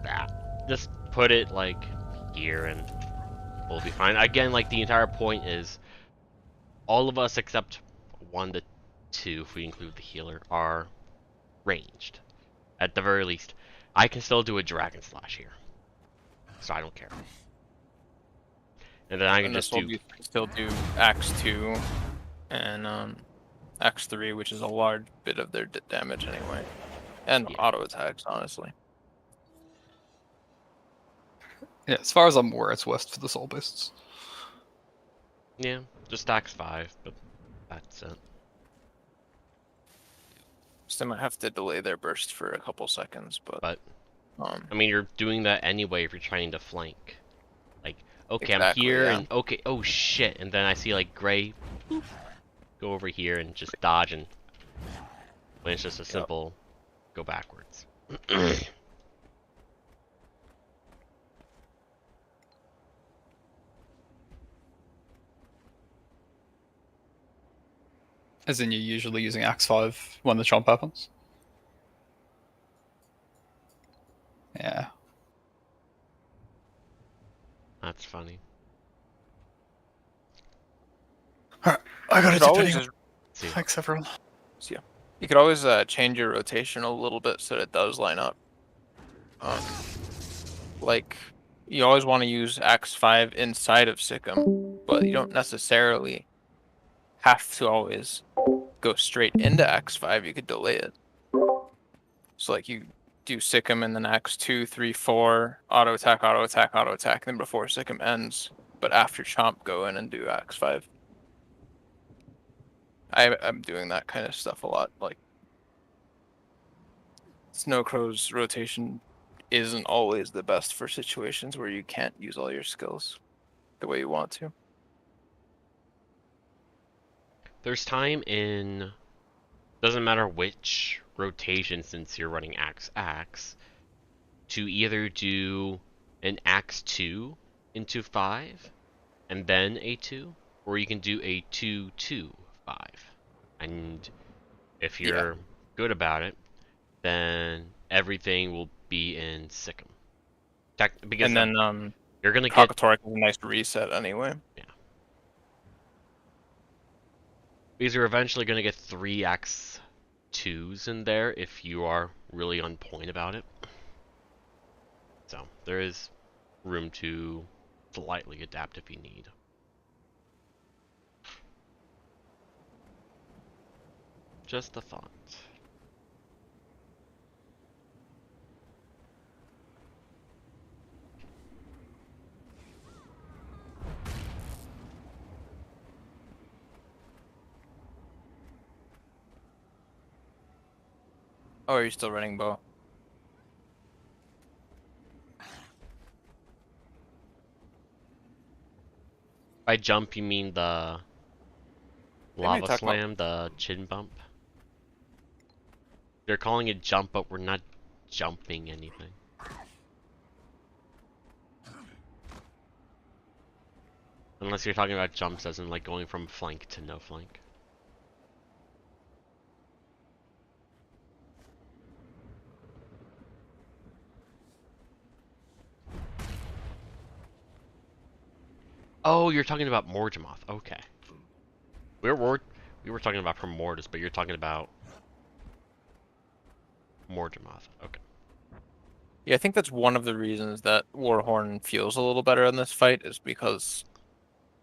that. Just put it like here and we'll be fine. Again, like the entire point is all of us except 1 to 2, if we include the healer, are ranged. At the very least, I can still do a dragon slash here, so I don't care. And then I can just do... still do Axe 2 and Axe 3, which is a large bit of their damage anyway, and Yeah. auto attacks honestly. Yeah, as far as I'm aware, it's west for the soul beasts. Yeah, just Axe 5, but that's it. So they might have to delay their burst for a couple seconds, But um, I mean, you're doing that anyway if you're trying to flank. Like, okay, I'm exactly, here, yeah. and okay, oh shit, and then I see like gray, boop, go over here and just dodge, and when it's just a simple go backwards. As in, you're usually using Axe 5 when the chomp happens. Yeah. That's funny. Alright, I gotta You could dip always anyway. just, See, Thanks, everyone. yeah. You could always change your rotation a little bit so that it does line up. Like, you always want to use Axe 5 inside of Sikkim, but you don't necessarily have to always go straight into Axe 5. You could delay it. So like you do Sikkim and then Axe 2, 3, 4, auto attack, auto attack, auto attack, then before Sikkim ends, but after Chomp go in and do Axe 5. I'm doing that kind of stuff a lot. Like Snowcrow's rotation isn't always the best for situations where you can't use all your skills the way you want to. there's time in, doesn't matter which rotation since you're running Axe, to either do an Axe 2 into 5 and then a 2, or you can do a 2-2-5. And if you're good about it, then everything will be in Sikkim. Because And then you're gonna get Cockatorik is a nice reset anyway. because you're eventually gonna get 3 Axe 2s in there if you are really on point about it. So there is room to slightly adapt if you need. Just a thought. Oh, are you still running bow? By jump, you mean the They may lava talk about- slam, the chin bump? They're calling it jump, but we're not jumping anything. Unless you're talking about jumps as in like going from flank to no flank. Oh, you're talking about Morgemoth. Okay. We were talking about Primordus, but you're talking about Morgemoth. Okay. Yeah, I think that's one of the reasons that Warhorn feels a little better in this fight is because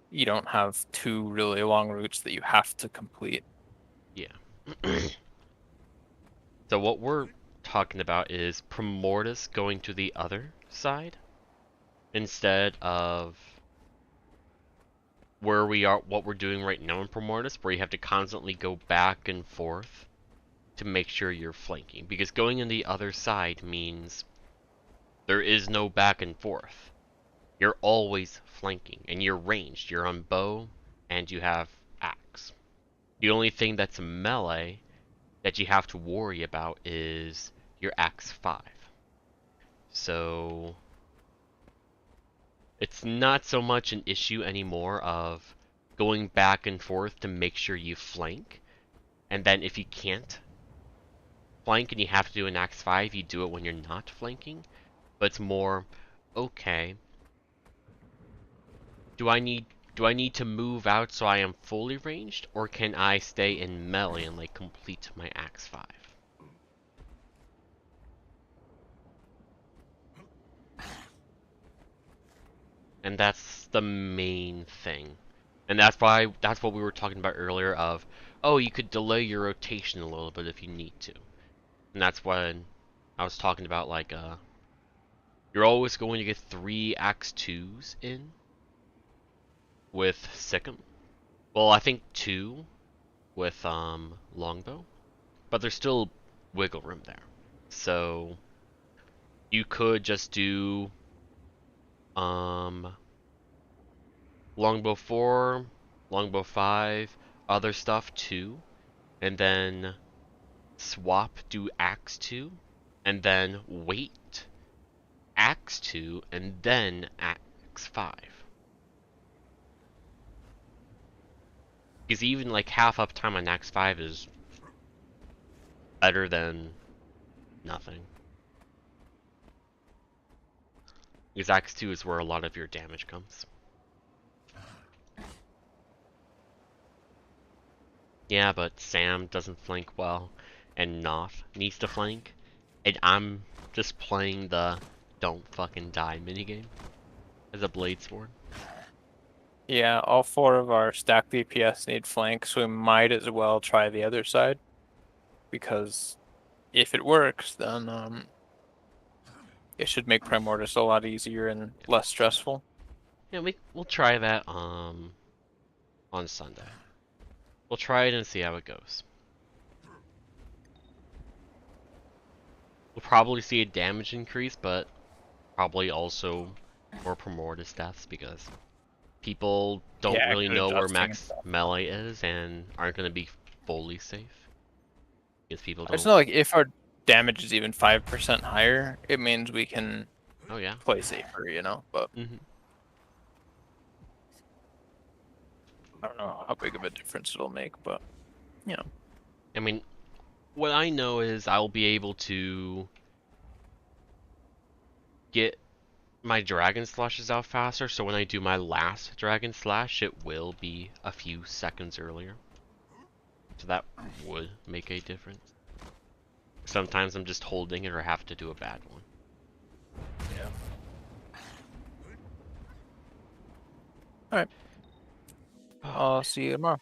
you don't have 2 really long routes that you have to complete. Yeah. So what we're talking about is Primordus going to the other side instead of where we are, what we're doing right now in Primordus, where you have to constantly go back and forth to make sure you're flanking. Because going in the other side means there is no back and forth. You're always flanking, and you're ranged. You're on bow, and you have axe. The only thing that's melee that you have to worry about is your Axe 5. So it's not so much an issue anymore of going back and forth to make sure you flank, and then if you can't flank and you have to do an Axe 5, you do it when you're not flanking. But it's more, okay, do I need to move out so I am fully ranged, or can I stay in melee and like complete my Axe 5? And that's the main thing. And that's what we were talking about earlier of, oh, you could delay your rotation a little bit if you need to. And that's when I was talking about like You're always going to get 3 Axe 2s in with Sikkim. Well, I think 2 with Longbow, but there's still wiggle room there. So you could just do Longbow 4, Longbow 5, other stuff 2, and then swap, do Axe 2, and then wait, Axe 2, and then Axe 5. Because even like half uptime on Axe 5 is better than nothing. Because Axe 2 is where a lot of your damage comes. Yeah, but Sam doesn't flank well, and Noth needs to flank, and I'm just playing the don't fucking die minigame as a blade sword. Yeah, all 4 of our stack DPS need flank, so we might as well try the other side. Because if it works, then it should make Primordius a lot easier and less stressful. Yeah, we'll try that on Sunday. We'll try it and see how it goes. We'll probably see a damage increase, but probably also more Primordius deaths because people don't really good know where adjusting and max stuff. melee is and aren't going to be fully safe. Because people It's don't. not like if our damage is even 5% higher, it means we can Oh yeah. play safer, you know? But Mm-hmm. I don't know how big of a difference it'll make, but you know. I mean, what I know is I'll be able to get my Dragon Slashes out faster, so when I do my last Dragon Slash, it will be a few seconds earlier. So that would make a difference. Sometimes I'm just holding it or have to do a bad one. Yeah. Alright. I'll see you tomorrow.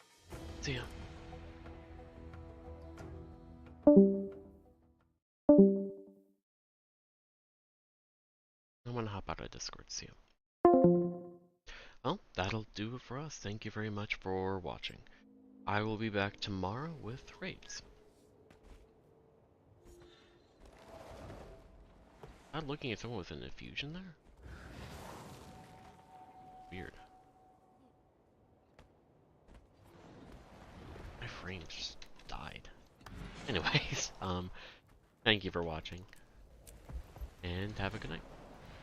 See ya. I'm gonna hop out of Discord, see ya. Well, that'll do it for us. Thank you very much for watching. I will be back tomorrow with raids. I'm looking at someone with an infusion there. Weird. My frame just died. Anyways, thank you for watching, and have a good night.